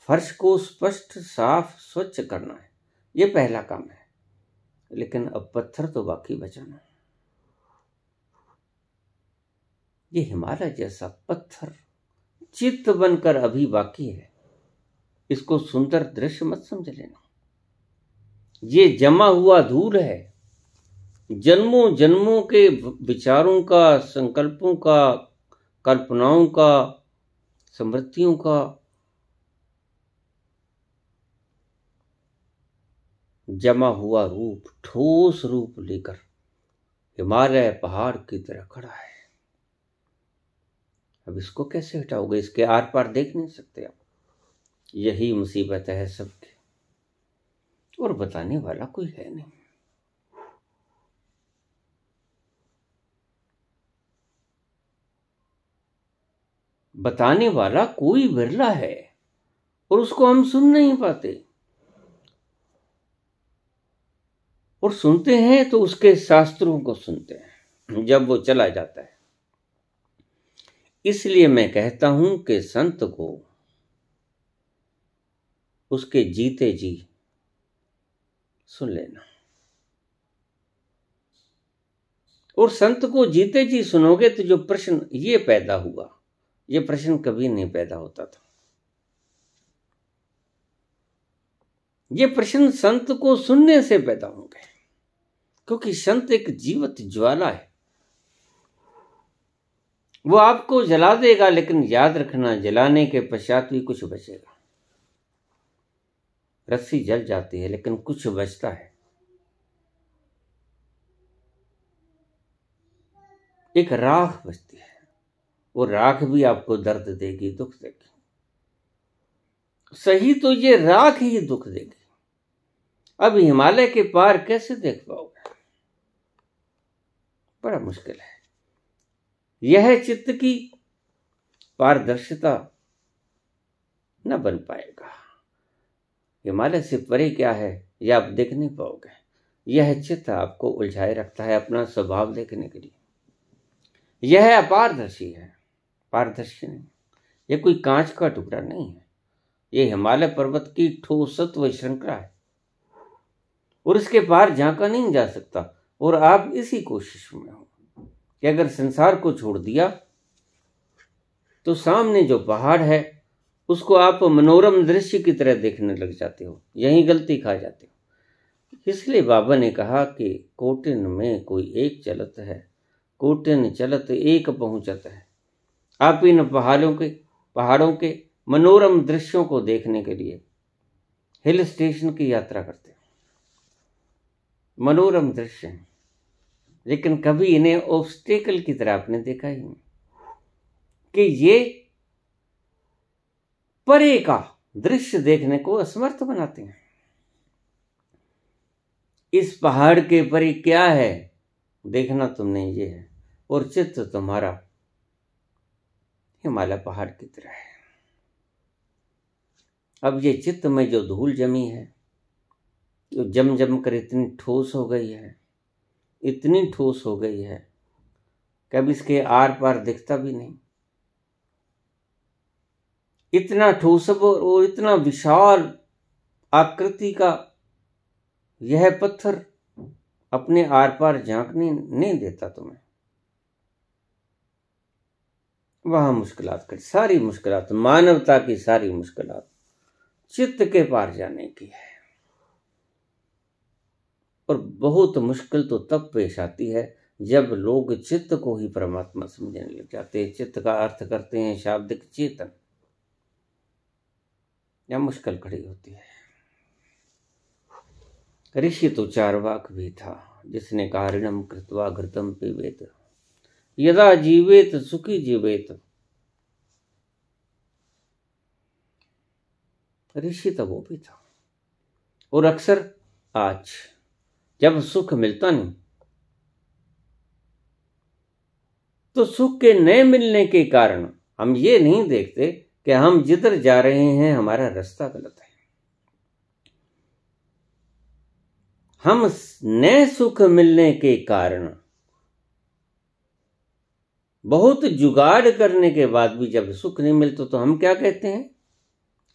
फर्श को स्पष्ट, साफ, स्वच्छ करना है, ये पहला काम है। लेकिन अब पत्थर तो बाकी बचाना। ये हिमालय जैसा पत्थर चित्त बनकर अभी बाकी है, इसको सुंदर दृश्य मत समझ लेना। ये जमा हुआ धूल है, जन्मों जन्मों के विचारों का, संकल्पों का, कल्पनाओं का, स्मृतियों का जमा हुआ रूप, ठोस रूप लेकर हिमालय पहाड़ की तरह खड़ा है। अब इसको कैसे हटाओगे? इसके आर पार देख नहीं सकते आप। यही मुसीबत है सबकी, और बताने वाला कोई है नहीं। बताने वाला कोई बिरला है और उसको हम सुन नहीं पाते, और सुनते हैं तो उसके शास्त्रों को सुनते हैं जब वो चला जाता है। इसलिए मैं कहता हूं कि संत को उसके जीते जी सुन लेना, और संत को जीते जी सुनोगे तो जो प्रश्न ये पैदा हुआ, ये प्रश्न कभी नहीं पैदा होता था। ये प्रश्न संत को सुनने से पैदा होंगे, क्योंकि संत एक जीवत ज्वाला है। वो आपको जला देगा, लेकिन याद रखना जलाने के पश्चात भी कुछ बचेगा। रस्सी जल जाती है लेकिन कुछ बचता है। एक राख बचती है, वो राख भी आपको दर्द देगी, दुख देगी। सही तो ये राख ही दुख देगी। अब हिमालय के पार कैसे देख पाओगे? बड़ा मुश्किल है। यह चित्त की पारदर्शिता न बन पाएगा। हिमालय से परे क्या है यह आप देख नहीं पाओगे। यह चित्त आपको उलझाए रखता है अपना स्वभाव देखने के लिए। यह अपारदर्शी है, पारदर्शी नहीं। यह कोई कांच का टुकड़ा नहीं है, यह हिमालय पर्वत की ठोसत्व श्रृंखला है, और इसके पार झांका नहीं जा सकता। और आप इसी कोशिश में हो कि अगर संसार को छोड़ दिया तो सामने जो पहाड़ है उसको आप मनोरम दृश्य की तरह देखने लग जाते हो। यही गलती खा जाते हो। इसलिए बाबा ने कहा कि कोटिन में कोई एक चलत है, कोटिन चलत एक पहुंचत है। आप इन पहाड़ों के मनोरम दृश्यों को देखने के लिए हिल स्टेशन की यात्रा करते हैं। मनोरम दृश्य हैं, लेकिन कभी इन्हें ऑब्स्टेकल की तरह आपने देखा ही नहीं कि ये परे का दृश्य देखने को असमर्थ बनाते हैं। इस पहाड़ के परे क्या है देखना तुमने ये है, और चित्त तुम्हारा हिमालय पहाड़ की तरह है। अब ये चित्त में जो धूल जमी है, जो जम जम कर इतनी ठोस हो गई है, इतनी ठोस हो गई है कि अब इसके आर पार दिखता भी नहीं। इतना ठोस और इतना विशाल आकृति का यह पत्थर अपने आर पार झांकने नहीं देता तुम्हें। वहां मुश्किलात कर, सारी मुश्किलात, मानवता की सारी मुश्किलात चित्त के पार जाने की है। और बहुत मुश्किल तो तब पेश आती है जब लोग चित्त को ही परमात्मा समझने लग जाते हैं। चित्त का अर्थ करते हैं शाब्दिक चेतन, या मुश्किल खड़ी होती है। ऋषि तो चार्वाक भी था जिसने कहा ऋणम कृत्वा घृतम पिबेत यदा जीवेत सुखी जीवेत। ऋषि तो वो भी था। और अक्सर आज जब सुख मिलता नहीं तो सुख के न मिलने के कारण हम ये नहीं देखते कि हम जिधर जा रहे हैं हमारा रास्ता गलत है। हम न सुख मिलने के कारण बहुत जुगाड़ करने के बाद भी जब सुख नहीं मिलता तो हम क्या कहते हैं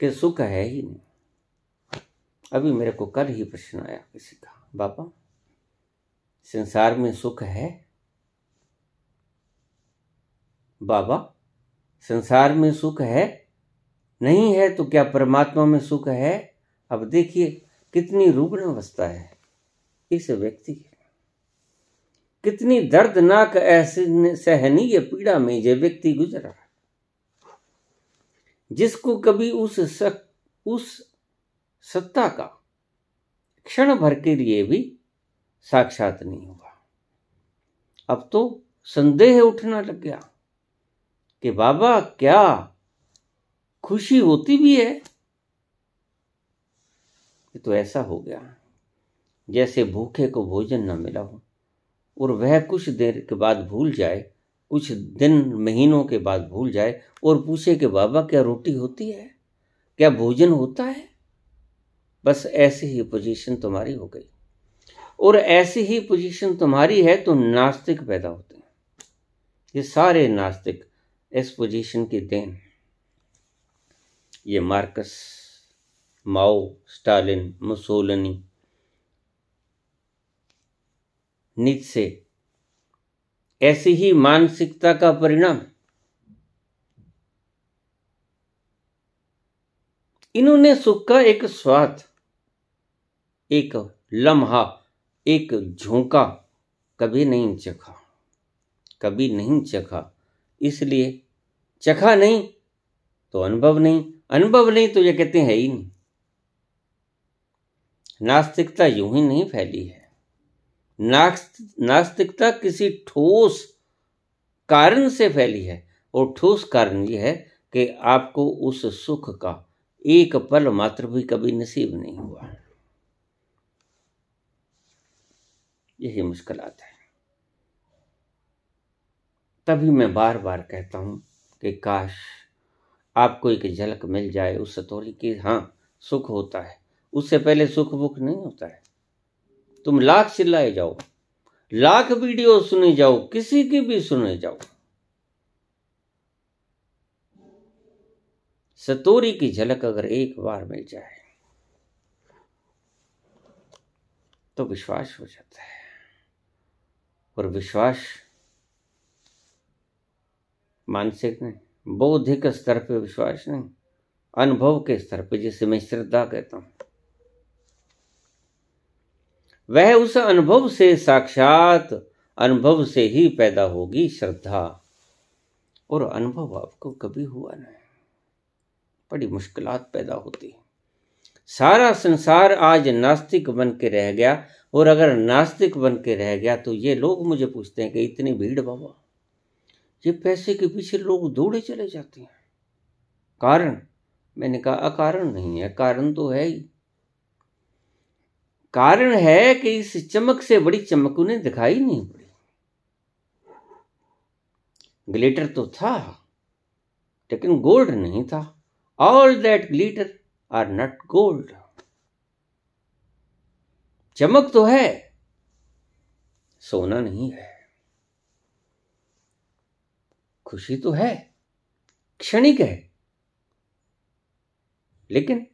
कि सुख है ही नहीं। अभी मेरे को कल ही प्रश्न आया किसी का, बाबा संसार में सुख है? बाबा, संसार में सुख है? नहीं है तो क्या परमात्मा में सुख है? अब देखिए कितनी रुग्ण अवस्था है इस व्यक्ति की, कितनी दर्दनाक सहनीय पीड़ा में ये व्यक्ति गुजरा, जिसको कभी उस सत्ता का क्षण भर के लिए भी साक्षात नहीं हुआ। अब तो संदेह उठना लग गया कि बाबा क्या खुशी होती भी है? तो ऐसा हो गया जैसे भूखे को भोजन न मिला हो और वह कुछ देर के बाद भूल जाए, कुछ दिन महीनों के बाद भूल जाए और पूछे कि बाबा क्या रोटी होती है, क्या भोजन होता है? बस ऐसी ही पोजीशन तुम्हारी हो गई, और ऐसी ही पोजीशन तुम्हारी है तो नास्तिक पैदा होते हैं। ये सारे नास्तिक इस पोजीशन की देन, ये मार्कस, माओ, स्टालिन, मुसोलिनी, नीत्शे, ऐसी ही मानसिकता का परिणाम। इन्होंने सुख का एक स्वाद, एक लम्हा, एक झोंका कभी नहीं चखा, कभी नहीं चखा। इसलिए चखा नहीं तो अनुभव नहीं, अनुभव नहीं तो ये कहते हैं ही नहीं। नास्तिकता यूं ही नहीं फैली है। नास्तिकता किसी ठोस कारण से फैली है, और ठोस कारण यह है कि आपको उस सुख का एक पल मात्र भी कभी नसीब नहीं हुआ। यही मुश्किलात है। तभी मैं बार बार कहता हूं कि काश आपको एक झलक मिल जाए उस सतोरी की। हाँ, सुख होता है, उससे पहले सुख बुख नहीं होता है। तुम लाख चिल्लाए जाओ, लाख वीडियो सुने जाओ, किसी की भी सुने जाओ, सतोरी की झलक अगर एक बार मिल जाए तो विश्वास हो जाता है। और विश्वास मानसिक नहीं, बौद्धिक स्तर पे विश्वास नहीं, अनुभव के स्तर पे, जिसे मैं श्रद्धा कहता हूं। वह उस अनुभव से, साक्षात अनुभव से ही पैदा होगी श्रद्धा। और अनुभव आपको कभी हुआ नहीं, बड़ी मुश्किलात पैदा होती है। सारा संसार आज नास्तिक बन के रह गया, और अगर नास्तिक बन के रह गया तो ये लोग मुझे पूछते हैं कि इतनी भीड़ बाबा, ये पैसे के पीछे लोग दौड़े चले जाते हैं, कारण? मैंने कहा अकारण नहीं है, कारण तो है ही। कारण है कि इस चमक से बड़ी चमक उन्हें दिखाई नहीं पड़ी। ग्लिटर तो था लेकिन गोल्ड नहीं था। All that glitter are not gold. चमक तो है, सोना नहीं है। खुशी तो है, क्षणिक है, लेकिन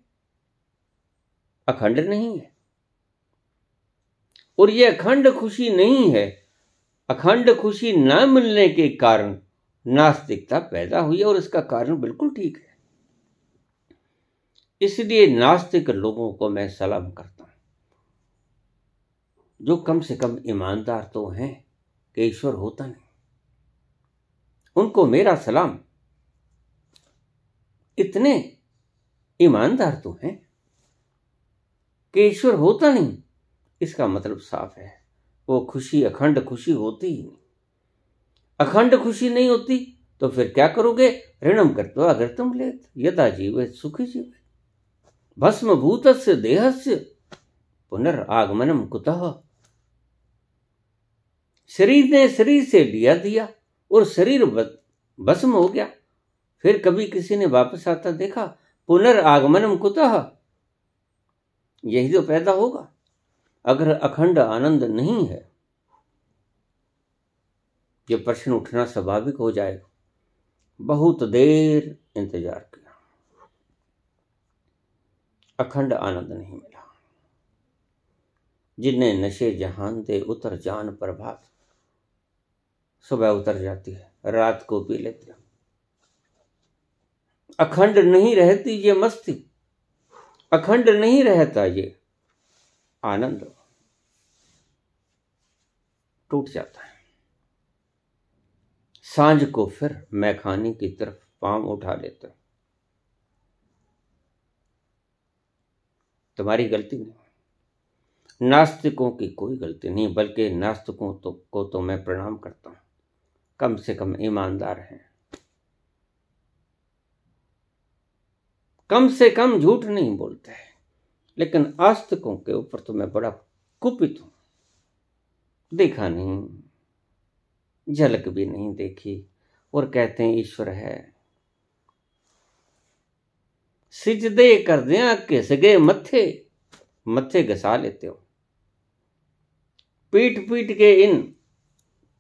अखंड नहीं है। और यह अखंड खुशी नहीं है। अखंड खुशी न मिलने के कारण नास्तिकता पैदा हुई, और इसका कारण बिल्कुल ठीक है। इसलिए नास्तिक लोगों को मैं सलाम करता हूं, जो कम से कम ईमानदार तो हैं कि ईश्वर होता नहीं। उनको मेरा सलाम। इतने ईमानदार तो हैं कि ईश्वर होता नहीं, इसका मतलब साफ है, वो खुशी अखंड खुशी होती ही नहीं। अखंड खुशी नहीं होती तो फिर क्या करोगे? ऋणम कृत्वा अघृतम लेत यदा जीवेत सुखी जीवेत भस्म भूतस्य देहस्य पुनर्आगमनम कुतः। शरीर ने शरीर से लिया दिया और शरीर भस्म हो गया, फिर कभी किसी ने वापस आता देखा? पुनर्आगमनम कुतः, यही तो पैदा होगा। अगर अखंड आनंद नहीं है, ये प्रश्न उठना स्वाभाविक हो जाएगा। बहुत देर इंतजार किया, अखंड आनंद नहीं मिला। जिन्हें नशे जहान दे उतर जान प्रभात, सुबह उतर जाती है, रात को पी लेते हो। अखंड नहीं रहती ये मस्ती, अखंड नहीं रहता ये आनंद, टूट जाता है। सांझ को फिर मैखाने की तरफ पांव उठा लेते हो। तुम्हारी गलती नहीं, नास्तिकों की कोई गलती नहीं, बल्कि नास्तिकों को तो मैं प्रणाम करता हूं, कम से कम ईमानदार हैं, कम से कम झूठ नहीं बोलते हैं। लेकिन आस्तिकों के ऊपर तो मैं बड़ा कुपित हूं। देखा नहीं, झलक भी नहीं देखी, और कहते हैं ईश्वर है। सिजदे कर दिया घिस गए मत्थे, मत्थे घसा लेते हो। पीट पीट के इन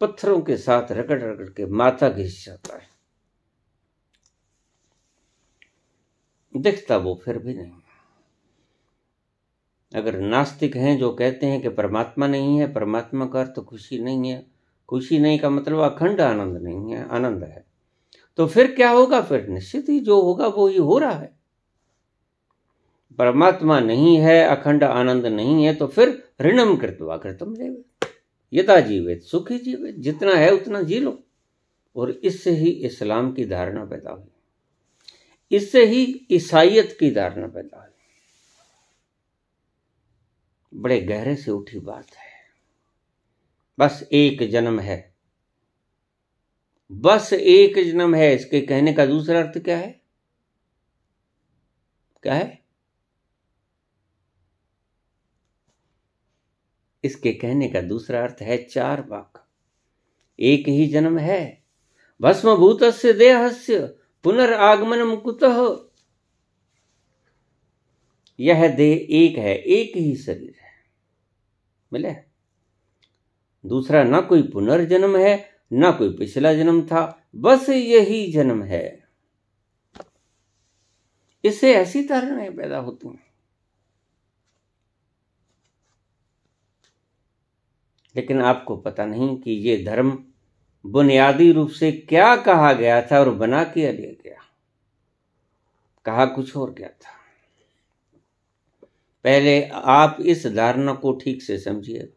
पत्थरों के साथ रगड़ रगड़ के माथा घिस जाता है, दिखता वो फिर भी नहीं। अगर नास्तिक हैं जो कहते हैं कि परमात्मा नहीं है, परमात्मा का अर्थ खुशी नहीं है, खुशी नहीं का मतलब अखंड आनंद नहीं है, आनंद है, तो फिर क्या होगा? फिर निश्चित ही जो होगा वो ही हो रहा है। परमात्मा नहीं है, अखंड आनंद नहीं है, तो फिर ऋणम कृत्वा कृतम जीवेत, यथा जीवेत सुखी जीवेत, जितना है उतना जी लो। और इससे ही इस्लाम की धारणा पैदा हुई, इससे ही ईसाइयत की धारणा पैदा हुई। बड़े गहरे से उठी बात है। बस एक जन्म है, बस एक जन्म है, इसके कहने का दूसरा अर्थ क्या है? क्या है? इसके कहने का दूसरा अर्थ है चार वाक। एक ही जन्म है, भस्मभूतस्य देहस्य पुनरागमनम कुतः। यह देह एक है, एक ही शरीर है, मिले। दूसरा ना कोई पुनर्जन्म है, ना कोई पिछला जन्म था, बस यही जन्म है। इससे ऐसी धारणाएं पैदा होती हैं। लेकिन आपको पता नहीं कि ये धर्म बुनियादी रूप से क्या कहा गया था और बना के लिया गया। कहा कुछ और गया था। पहले आप इस धारणा को ठीक से समझिए।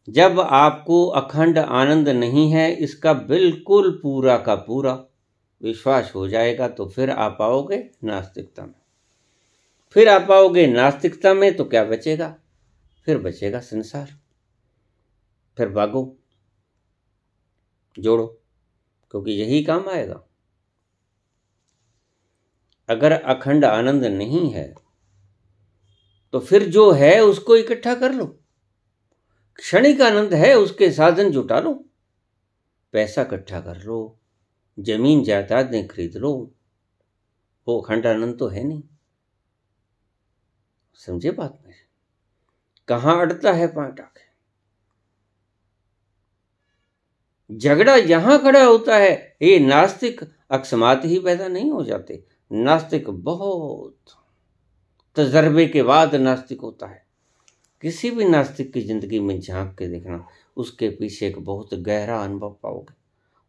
जब आपको अखंड आनंद नहीं है, इसका बिल्कुल पूरा का पूरा विश्वास हो जाएगा, तो फिर आप आओगे नास्तिकता में। फिर आप आओगे नास्तिकता में तो क्या बचेगा? फिर बचेगा संसार। फिर भागो, जोड़ो, क्योंकि यही काम आएगा। अगर अखंड आनंद नहीं है तो फिर जो है उसको इकट्ठा कर लो। क्षणिक आनंद है, उसके साधन जुटा लो, पैसा इकट्ठा कर लो, जमीन जायदादें खरीद लो, वो अखंड आनंद तो है नहीं। समझे बात में? कहां अड़ता है पॉइंट आके। झगड़ा यहां खड़ा होता है। ये नास्तिक अकस्मात ही पैदा नहीं हो जाते। नास्तिक बहुत तजर्बे के बाद नास्तिक होता है। किसी भी नास्तिक की जिंदगी में झांक के देखना, उसके पीछे एक बहुत गहरा अनुभव पाओगे।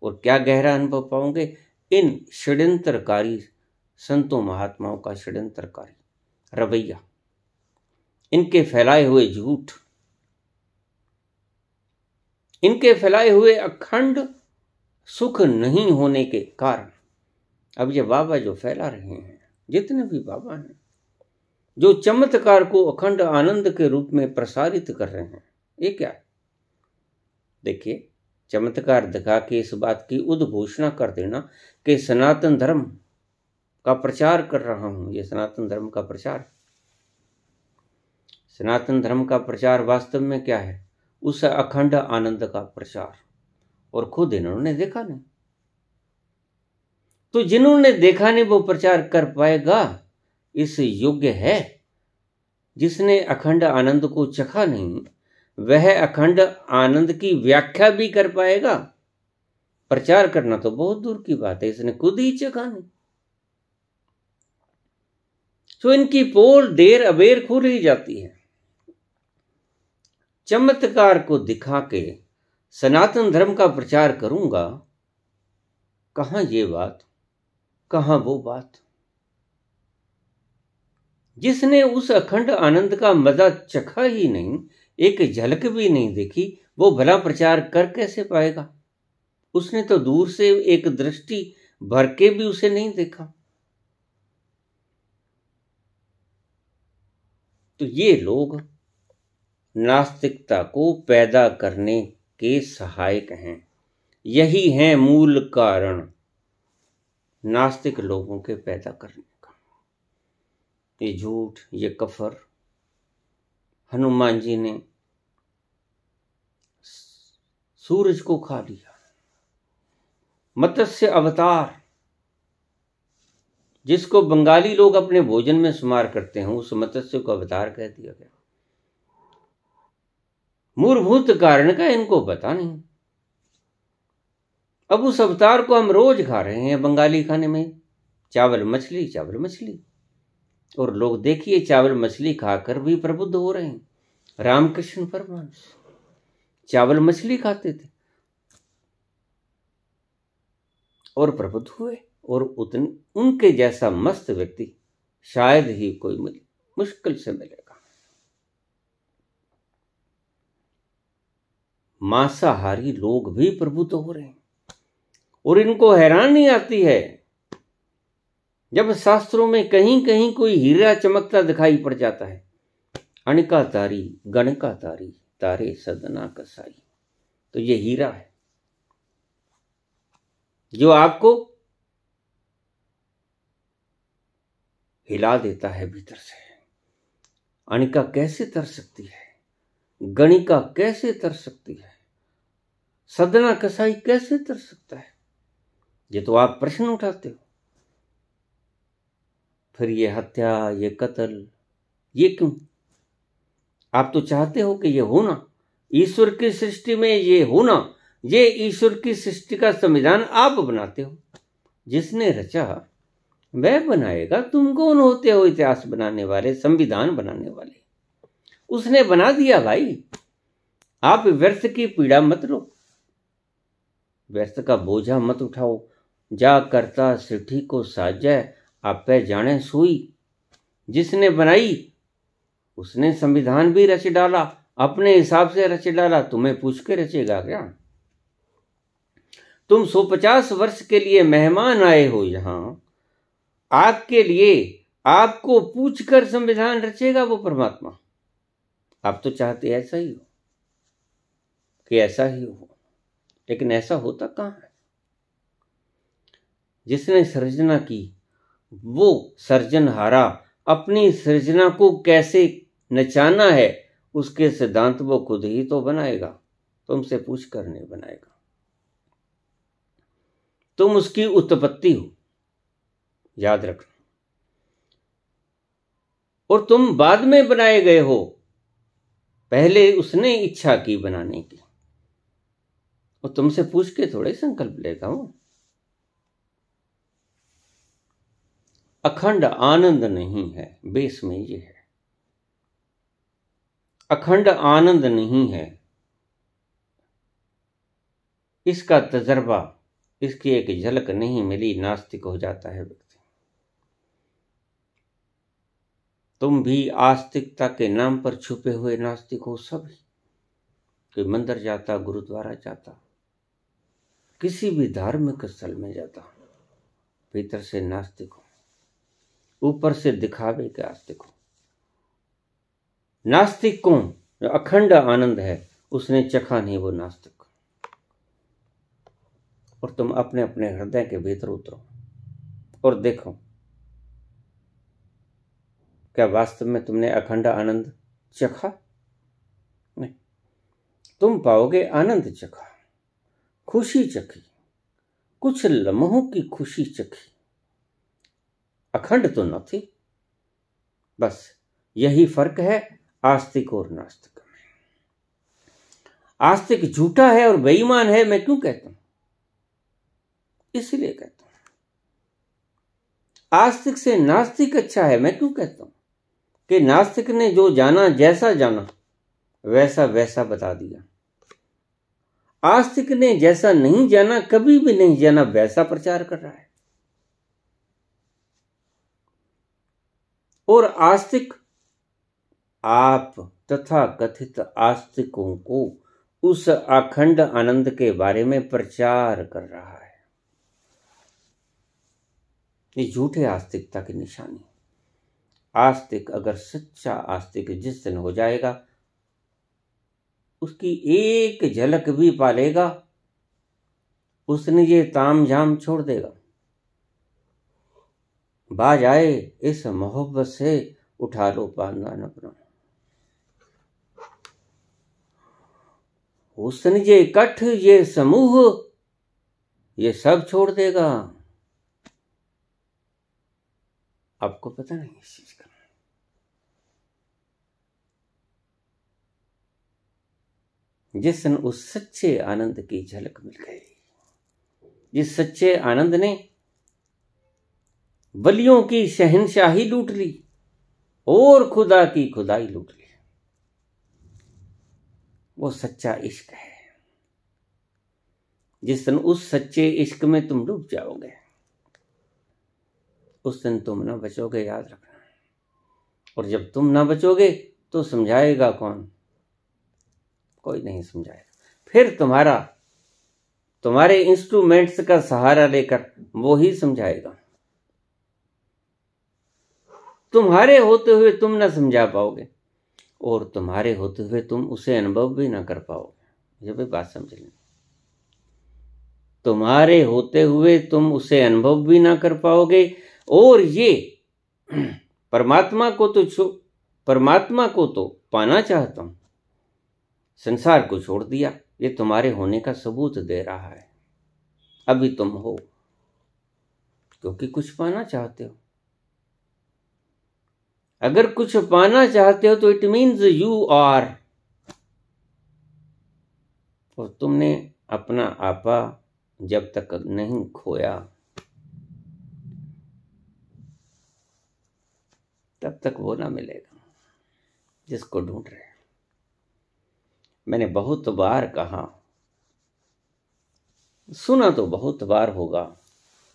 और क्या गहरा अनुभव पाओगे? इन षड्यंत्रकारी संतों महात्माओं का षड्यंत्रकारी रवैया, इनके फैलाए हुए झूठ, इनके फैलाए हुए अखंड सुख नहीं होने के कारण। अब ये बाबा जो फैला रहे हैं, जितने भी बाबा हैं, जो चमत्कार को अखंड आनंद के रूप में प्रसारित कर रहे हैं, ये क्या है? देखिए, चमत्कार दिखा के इस बात की उद्घोषणा कर देना कि सनातन धर्म का प्रचार कर रहा हूं, ये सनातन धर्म का प्रचार। सनातन धर्म का प्रचार वास्तव में क्या है? उस अखंड आनंद का प्रचार। और खुद इन्होंने देखा नहीं, तो जिन्होंने देखा नहीं वो प्रचार कर पाएगा इस योग्य है। जिसने अखंड आनंद को चखा नहीं, वह अखंड आनंद की व्याख्या भी कर पाएगा। प्रचार करना तो बहुत दूर की बात है, इसने खुद ही चखा नहीं। तो इनकी पोल देर अबेर खुल ही जाती है। चमत्कार को दिखा के सनातन धर्म का प्रचार करूंगा, कहाँ ये बात, कहाँ वो बात। जिसने उस अखंड आनंद का मजा चखा ही नहीं, एक झलक भी नहीं देखी, वो भला प्रचार कर कैसे पाएगा? उसने तो दूर से एक दृष्टि भर के भी उसे नहीं देखा। तो ये लोग नास्तिकता को पैदा करने के सहायक हैं। यही है मूल कारण नास्तिक लोगों के पैदा करने का। ये झूठ, ये कफर। हनुमान जी ने सूरज को खा लिया, मत्स्य अवतार, जिसको बंगाली लोग अपने भोजन में शुमार करते हैं, उस मत्स्य को अवतार कह दिया गया। मूलभूत कारण का इनको पता नहीं। अब उस अवतार को हम रोज खा रहे हैं बंगाली खाने में, चावल मछली, चावल मछली। और लोग देखिए चावल मछली खाकर भी प्रबुद्ध हो रहे हैं। रामकृष्ण परमहंस चावल मछली खाते थे और प्रबुद्ध हुए, और उनके जैसा मस्त व्यक्ति शायद ही कोई मुश्किल से मिलेगा। मांसाहारी लोग भी प्रबुद्ध हो रहे हैं, और इनको हैरानी आती है जब शास्त्रों में कहीं कहीं कोई हीरा चमकता दिखाई पड़ जाता है। अणिका तारी, गणिका तारी, तारे सदना कसाई। तो ये हीरा है जो आपको हिला देता है भीतर से। अणिका कैसे तर सकती है, गणिका कैसे तर सकती है, सदना कसाई कैसे तर सकता है? ये तो आप प्रश्न उठाते हो। फिर ये हत्या, ये कत्ल, ये क्यों? आप तो चाहते हो कि ये होना, ईश्वर की सृष्टि में ये होना, ये ईश्वर की सृष्टि का संविधान आप बनाते हो। जिसने रचा वह बनाएगा। तुम कौन होते हो इतिहास बनाने वाले, संविधान बनाने वाले? उसने बना दिया भाई। आप व्यर्थ की पीड़ा मत लो, व्यर्थ का बोझा मत उठाओ। जा करता सिद्धि को साजै, आपे जाने सोई। जिसने बनाई उसने संविधान भी रच डाला, अपने हिसाब से रच डाला। तुम्हें पूछ के रचेगा क्या? तुम 150 वर्ष के लिए मेहमान आए हो यहां, आपके लिए आपको पूछकर संविधान रचेगा वो परमात्मा? आप तो चाहते ऐसा ही हो कि ऐसा ही हो, लेकिन ऐसा होता कहां है? जिसने सृजना की वो सर्जनहारा अपनी सृजना को कैसे नचाना है उसके सिद्धांत वो खुद ही तो बनाएगा, तुमसे पूछ कर नहीं बनाएगा। तुम उसकी उत्पत्ति हो, याद रखना। और तुम बाद में बनाए गए हो, पहले उसने इच्छा की बनाने की, और तुमसे पूछ के थोड़े संकल्प लेगा वो। अखंड आनंद नहीं है, बेस में ये है। अखंड आनंद नहीं है, इसका तजर्बा, इसकी एक झलक नहीं मिली, नास्तिक हो जाता है व्यक्ति। तुम भी आस्तिकता के नाम पर छुपे हुए नास्तिक हो सभी। कोई मंदिर जाता, गुरुद्वारा जाता, किसी भी धार्मिक स्थल में जाता, भीतर से नास्तिक हो, ऊपर से दिखावे के आस्तिक हो। नास्तिक कौन? जो अखंड आनंद है उसने चखा नहीं, वो नास्तिक। और तुम अपने अपने हृदय के भीतर उतरो और देखो क्या वास्तव में तुमने अखंड आनंद चखा? नहीं। तुम पाओगे आनंद चखा, खुशी चखी, कुछ लम्हों की खुशी चखी, अखंड तो न थी। बस यही फर्क है आस्तिक और नास्तिक में। आस्तिक झूठा है और बेईमान है, मैं क्यों कहता हूं? इसलिए कहता हूं। आस्तिक से नास्तिक अच्छा है, मैं क्यों कहता हूं? कि नास्तिक ने जो जाना, जैसा जाना वैसा वैसा बता दिया। आस्तिक ने जैसा नहीं जाना, कभी भी नहीं जाना, वैसा प्रचार कर रहा है। और आस्तिक आप तथा कथित आस्तिकों को उस अखंड आनंद के बारे में प्रचार कर रहा है। ये झूठे आस्तिकता की निशानी। आस्तिक अगर सच्चा आस्तिक जिस दिन हो जाएगा, उसकी एक झलक भी पालेगा, उसने ये तामझाम छोड़ देगा। बाज आए इस मोहब्बत से उठा लो पांदान अपना। हुस्न ये इकट्ठ ये समूह ये सब छोड़ देगा। आपको पता नहीं इस चीज का। जिस दिन उस सच्चे आनंद की झलक मिल गई, जिस सच्चे आनंद ने वलियों की शहनशाही लूट ली और खुदा की खुदाई लूट ली, वो सच्चा इश्क है। जिस दिन उस सच्चे इश्क में तुम डूब जाओगे, उस दिन तुम ना बचोगे, याद रखना। और जब तुम ना बचोगे तो समझाएगा कौन? कोई नहीं समझाएगा। फिर तुम्हारे इंस्ट्रूमेंट्स का सहारा लेकर वो ही समझाएगा। तुम्हारे होते हुए तुम ना समझा पाओगे, और तुम्हारे होते हुए तुम उसे अनुभव भी ना कर पाओगे। ये भी बात समझ लेना। तुम्हारे होते हुए तुम उसे अनुभव भी ना कर पाओगे। और ये परमात्मा को तो पाना चाहता हूं, संसार को छोड़ दिया, ये तुम्हारे होने का सबूत दे रहा है। अभी तुम हो क्योंकि कुछ पाना चाहते हो। अगर कुछ पाना चाहते हो तो इट मीन्स यू आर। और तुमने अपना आपा जब तक नहीं खोया, तब तक वो ना मिलेगा जिसको ढूंढ रहे हैं। मैंने बहुत बार कहा, सुना तो बहुत बार होगा,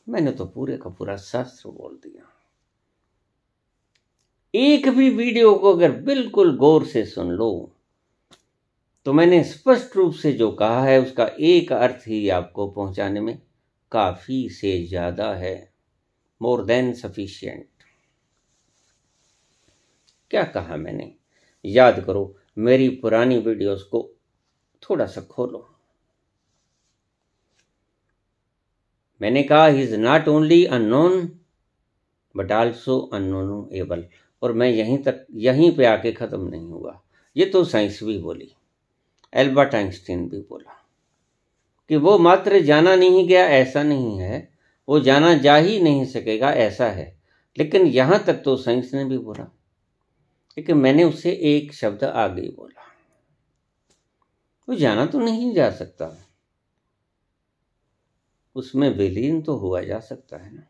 मैंने तो पूरे का पूरा शास्त्र बोल दिया। एक भी वीडियो को अगर बिल्कुल गौर से सुन लो तो मैंने स्पष्ट रूप से जो कहा है उसका एक अर्थ ही आपको पहुंचाने में काफी से ज्यादा है। More than sufficient. क्या कहा मैंने? याद करो, मेरी पुरानी वीडियोस को थोड़ा सा खोलो। मैंने कहा he is not only unknown but also unknowable. और मैं यहीं पे आके खत्म नहीं हुआ। ये तो साइंस भी बोली, एल्बर्ट आइंस्टीन भी बोला कि वो मात्र जाना नहीं गया, ऐसा नहीं है, वो जाना जा ही नहीं सकेगा, ऐसा है। लेकिन यहां तक तो साइंस ने भी बोला, लेकिन मैंने उससे एक शब्द आगे बोला, वो जाना तो नहीं जा सकता, उसमें विलीन तो हुआ जा सकता है ना।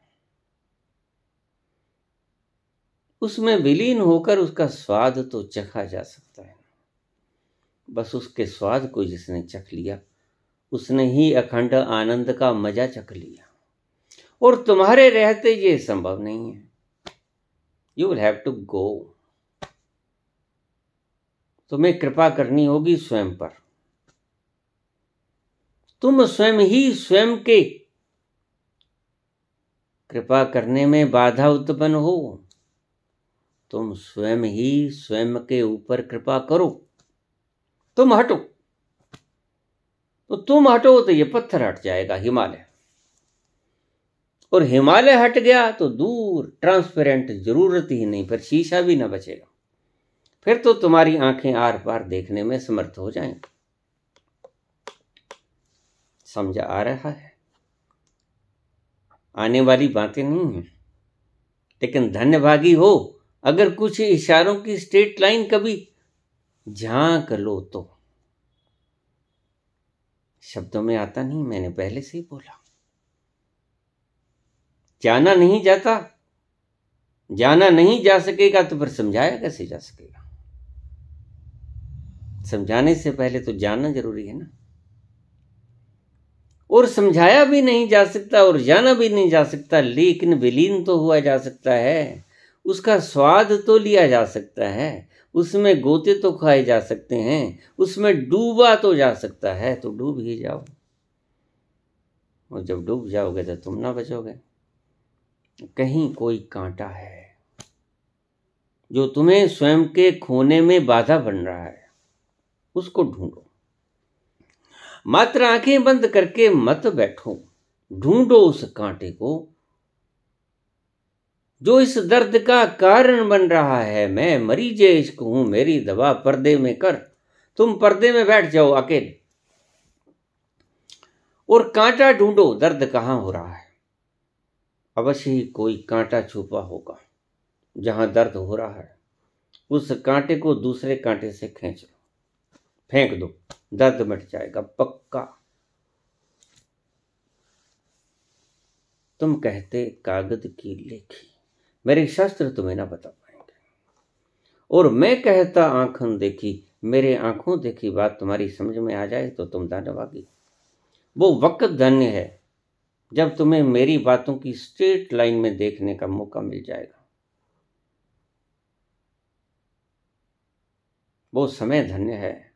उसमें विलीन होकर उसका स्वाद तो चखा जा सकता है। बस उसके स्वाद को जिसने चख लिया, उसने ही अखंड आनंद का मजा चख लिया। और तुम्हारे रहते ये संभव नहीं है। You will have to go. तुम्हें कृपा करनी होगी स्वयं पर। तुम स्वयं ही स्वयं के कृपा करने में बाधा उत्पन्न हो। तुम स्वयं ही स्वयं के ऊपर कृपा करो। तुम हटो तो ये पत्थर हट जाएगा, हिमालय। और हिमालय हट गया तो दूर ट्रांसपेरेंट जरूरत ही नहीं, फिर शीशा भी ना बचेगा। फिर तो तुम्हारी आंखें आर पार देखने में समर्थ हो जाएंगी। समझ आ रहा है? आने वाली बातें नहीं है, लेकिन धन्यभागी हो अगर कुछ इशारों की स्ट्रेट लाइन कभी झांक लो तो। शब्दों में आता नहीं, मैंने पहले से ही बोला। जाना नहीं जाता, जाना नहीं जा सकेगा तो फिर समझाया कैसे जा सकेगा? समझाने से पहले तो जानना जरूरी है ना। और समझाया भी नहीं जा सकता और जाना भी नहीं जा सकता, लेकिन विलीन तो हुआ जा सकता है, उसका स्वाद तो लिया जा सकता है, उसमें गोते तो खाए जा सकते हैं, उसमें डूबा तो जा सकता है। तो डूब ही जाओ, और जब डूब जाओगे तो तुम ना बचोगे। कहीं कोई कांटा है जो तुम्हें स्वयं के खोने में बाधा बन रहा है, उसको ढूंढो। मात्र आंखें बंद करके मत बैठो, ढूंढो उस कांटे को जो इस दर्द का कारण बन रहा है। मैं मरीजे इश्क हूं, मेरी दवा पर्दे में कर। तुम पर्दे में बैठ जाओ अकेले और कांटा ढूंढो, दर्द कहां हो रहा है। अवश्य ही कोई कांटा छुपा होगा जहां दर्द हो रहा है। उस कांटे को दूसरे कांटे से खींच लो, फेंक दो, दर्द मिट जाएगा पक्का। तुम कहते कागज की लेखी, मेरे शास्त्र तुम्हें ना बता पाएंगे। और मैं कहता आंखों देखी, मेरे आंखों देखी बात तुम्हारी समझ में आ जाए तो तुम धन्यवादी। वो वक्त धन्य है जब तुम्हें मेरी बातों की स्ट्रेट लाइन में देखने का मौका मिल जाएगा। वो समय धन्य है,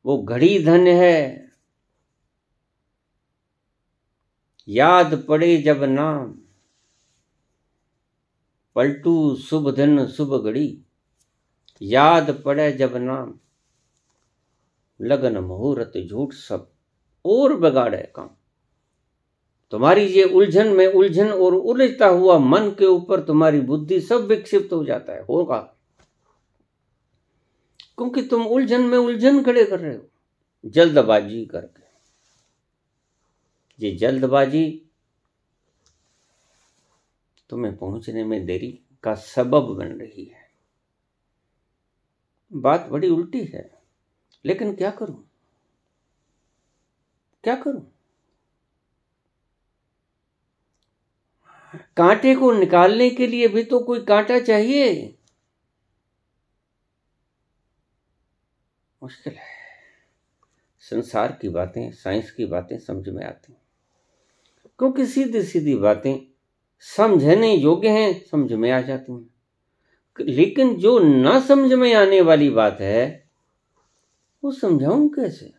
वो घड़ी धन्य है। याद पड़े जब नाम, पलटू शुभ दिन शुभ घड़ी। याद पड़े जब नाम, लगन मुहूर्त झूठ सब और बिगाड़े काम। तुम्हारी ये उलझन में उलझन और उलझता हुआ मन के ऊपर तुम्हारी बुद्धि सब विक्षिप्त हो जाता है, होगा, क्योंकि तुम उलझन में उलझन खड़े कर रहे हो जल्दबाजी करके। ये जल्दबाजी तुम्हें पहुंचने में देरी का सबब बन रही है। बात बड़ी उल्टी है, लेकिन क्या करूं, क्या करूं। कांटे को निकालने के लिए भी तो कोई कांटा चाहिए। मुश्किल है। संसार की बातें, साइंस की बातें समझ में आती हैं, क्योंकि सीधी सीधी बातें समझने योग्य हैं, समझ में आ जाती हैं। लेकिन जो ना समझ में आने वाली बात है वो समझाऊं कैसे।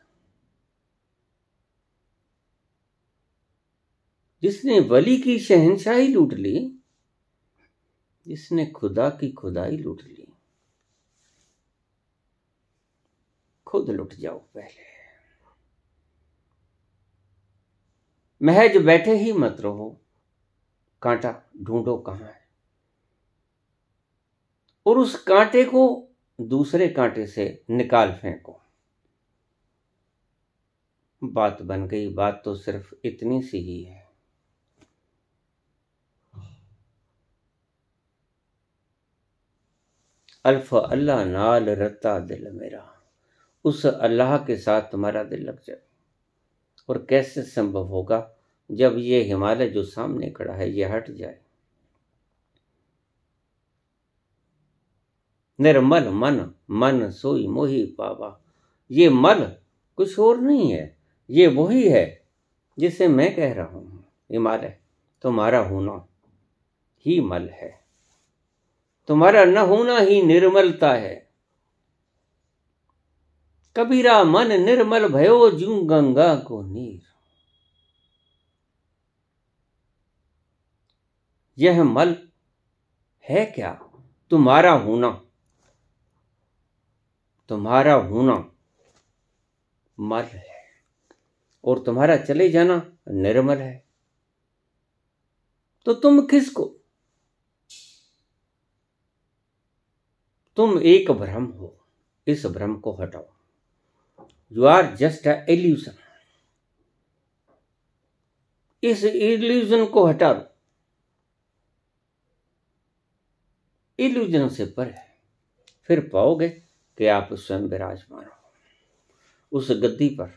जिसने वली की शहंशाही लूट ली, जिसने खुदा की खुदाई लूट ली, खुद लुट जाओ पहले। महज बैठे ही मत रहो, कांटा ढूंढो कहां है, और उस कांटे को दूसरे कांटे से निकाल फेंको। बात बन गई। बात तो सिर्फ इतनी सी ही है। अल्फ अल्लाह नाल रत्ता दिल मेरा, उस अल्लाह के साथ तुम्हारा दिल लग जाए। और कैसे संभव होगा जब ये हिमालय जो सामने खड़ा है ये हट जाए। निर्मल मन, मन सोई मोही पावा। ये मल कुछ और नहीं है, ये वही है जिसे मैं कह रहा हूं। हिमालय तुम्हारा होना ही मल है, तुम्हारा न होना ही निर्मलता है। कबीरा मन निर्मल भयो जूं गंगा को नीर। यह मल है क्या? तुम्हारा होना। तुम्हारा होना मल है और तुम्हारा चले जाना निर्मल है। तो तुम किसको? तुम एक भ्रम हो, इस भ्रम को हटाओ। You are just a illusion. इस इल्यूजन को हटा दो। इल्यूजन से परे फिर पाओगे कि आप स्वयं विराजमान हो उस गद्दी पर,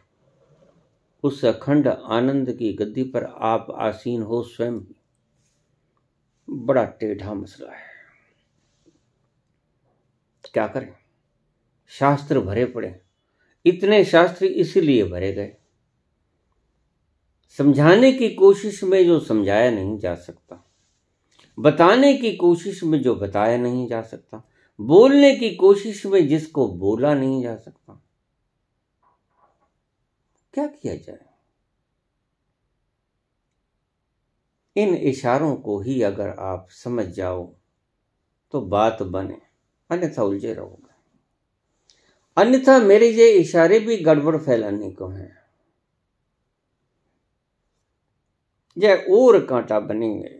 उस अखंड आनंद की गद्दी पर आप आसीन हो स्वयं ही। बड़ा टेढ़ा मसला है, क्या करें। शास्त्र भरे पड़े। इतने शास्त्र इसीलिए भरे गए समझाने की कोशिश में जो समझाया नहीं जा सकता, बताने की कोशिश में जो बताया नहीं जा सकता, बोलने की कोशिश में जिसको बोला नहीं जा सकता, क्या किया जाए? इन इशारों को ही अगर आप समझ जाओ तो बात बने, अन्यथा उलझे रहोगे। अन्यथा मेरे ये इशारे भी गड़बड़ फैलाने को हैं, यह और कांटा बनेंगे।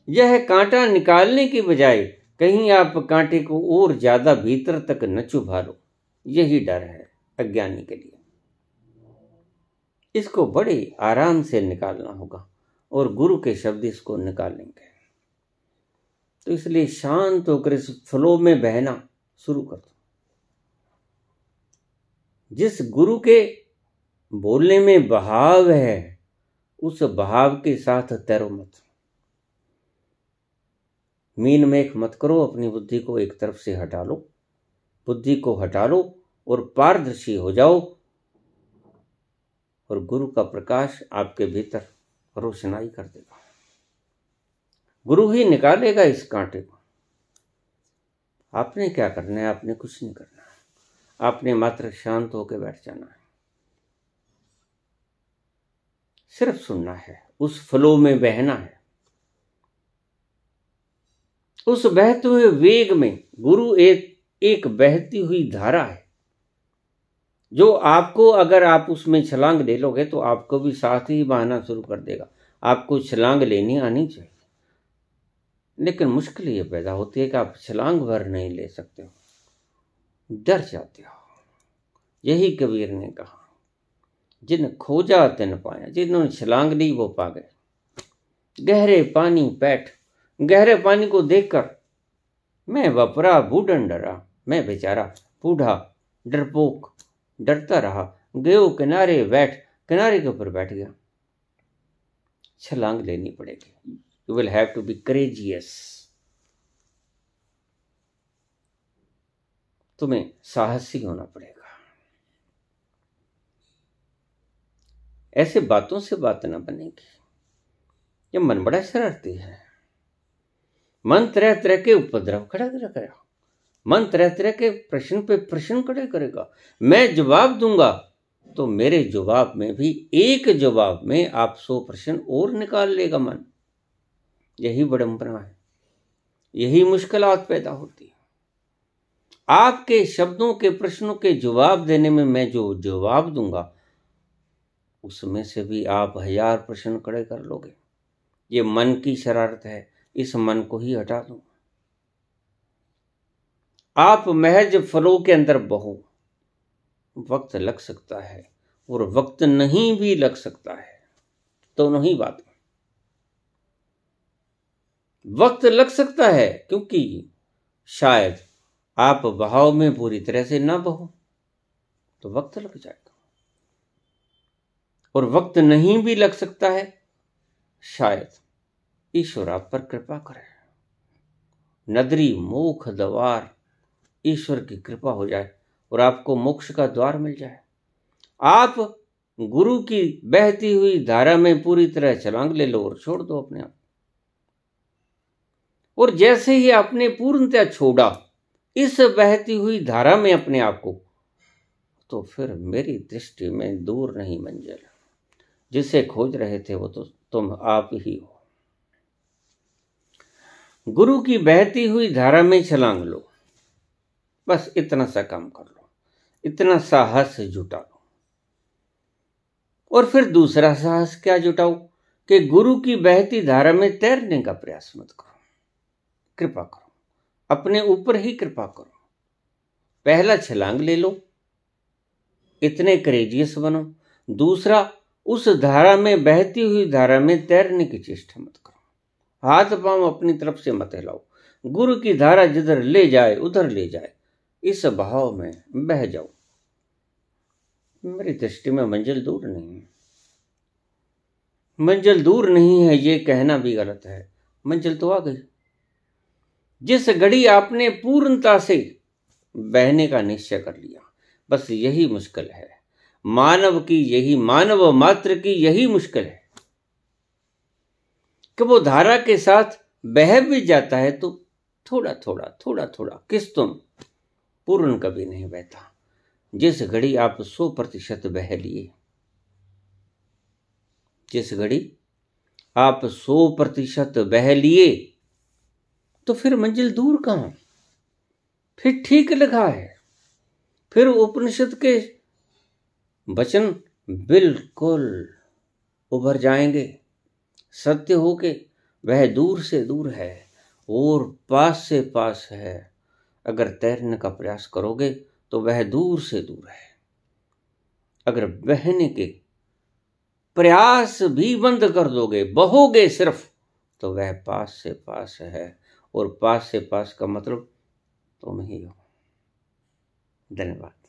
यह कांटा निकालने की बजाय कहीं आप कांटे को और ज्यादा भीतर तक न चुभा लो, यही डर है अज्ञानी के लिए। इसको बड़े आराम से निकालना होगा और गुरु के शब्द इसको निकालेंगे। तो इसलिए शांत होकर इस फ्लो में बहना शुरू कर दो। जिस गुरु के बोलने में बहाव है, उस बहाव के साथ तैरो मत। मीन मेख मत करो, अपनी बुद्धि को एक तरफ से हटा लो, बुद्धि को हटा लो और पारदर्शी हो जाओ, और गुरु का प्रकाश आपके भीतर रोशनाई कर देगा। गुरु ही निकालेगा इस कांटे को। आपने क्या करना है? आपने कुछ नहीं करना है, आपने मात्र शांत होकर बैठ जाना है, सिर्फ सुनना है, उस फ्लो में बहना है। उस बहते हुए वेग में गुरु एक बहती हुई धारा है, जो आपको, अगर आप उसमें छलांग ले लोगे तो आपको भी साथ ही बहाना शुरू कर देगा। आपको छलांग लेनी आनी चाहिए, लेकिन मुश्किल ये पैदा होती है कि आप छलांग भर नहीं ले सकते हो, डर जाते हो। यही कबीर ने कहा, जिन खोजा तिन पाया। जिन्होंने छलांग ली वो पा गए। गहरे पानी बैठ, गहरे पानी को देखकर मैं वपरा बूढ़न डरा, मैं बेचारा बूढ़ा डरपोक डरता रहा, गयो किनारे बैठ, किनारे के ऊपर बैठ गया। छलांग लेनी पड़ेगी। You will have to be courageous. तुम्हें साहसी होना पड़ेगा। ऐसे बातों से बात ना बनेगी। ये मन बड़ा शरारती है। मन तरह तरह के उपद्रव खड़ा करेगा, मन तरह तरह के प्रश्न पे प्रश्न खड़े करेगा। मैं जवाब दूंगा तो मेरे जवाब में भी एक जवाब में आप 100 प्रश्न और निकाल लेगा मन। यही विडंबना है, यही मुश्किलात पैदा होती है। आपके शब्दों के प्रश्नों के जवाब देने में मैं जो जवाब दूंगा, उसमें से भी आप 1000 प्रश्न खड़े कर लोगे। ये मन की शरारत है, इस मन को ही हटा दो। आप महज फ्लो के अंदर बहो। वक्त लग सकता है और वक्त नहीं भी लग सकता है, दोनों ही बात। वक्त लग सकता है क्योंकि शायद आप बहाव में पूरी तरह से ना बहो, तो वक्त लग जाएगा। और वक्त नहीं भी लग सकता है, शायद ईश्वर आप पर कृपा करे। नदरी मोक्ष द्वार, ईश्वर की कृपा हो जाए और आपको मोक्ष का द्वार मिल जाए। आप गुरु की बहती हुई धारा में पूरी तरह छलांग ले लो और छोड़ दो अपने आप। और जैसे ही आपने पूर्णतः छोड़ा इस बहती हुई धारा में अपने आप को, तो फिर मेरी दृष्टि में दूर नहीं मंजिल। जिसे खोज रहे थे वो तो तुम आप ही हो। गुरु की बहती हुई धारा में छलांग लो, बस इतना सा काम कर लो, इतना साहस जुटा लो। और फिर दूसरा साहस क्या जुटाओ कि गुरु की बहती धारा में तैरने का प्रयास मत करो। कृपा करो, अपने ऊपर ही कृपा करो। पहला छलांग ले लो, इतने करेजियस बनो। दूसरा, उस धारा में, बहती हुई धारा में तैरने की चेष्टा मत करो। हाथ पांव अपनी तरफ से मत हिलाओ। गुरु की धारा जिधर ले जाए उधर ले जाए, इस बहाव में बह जाओ। मेरी दृष्टि में मंजिल दूर नहीं है। मंजिल दूर नहीं है ये कहना भी गलत है, मंजिल तो आ गई। जिस घड़ी आपने पूर्णता से बहने का निश्चय कर लिया, बस यही मुश्किल है। मानव की यही, मानव मात्र की यही मुश्किल है कि वो धारा के साथ बह भी जाता है तो थोड़ा थोड़ा थोड़ा थोड़ा किस्तों पूर्ण कभी नहीं बहता। जिस घड़ी आप 100% बह लिए, जिस घड़ी आप 100% बह लिए, तो फिर मंजिल दूर कहां, फिर ठीक लगा है, फिर उपनिषद के वचन बिल्कुल उभर जाएंगे। सत्य हो के वह दूर से दूर है और पास से पास है। अगर तैरने का प्रयास करोगे तो वह दूर से दूर है। अगर बहने के प्रयास भी बंद कर दोगे, बहोगे सिर्फ, तो वह पास से पास है। और पास से पास का मतलब तुम ही हो। धन्यवाद।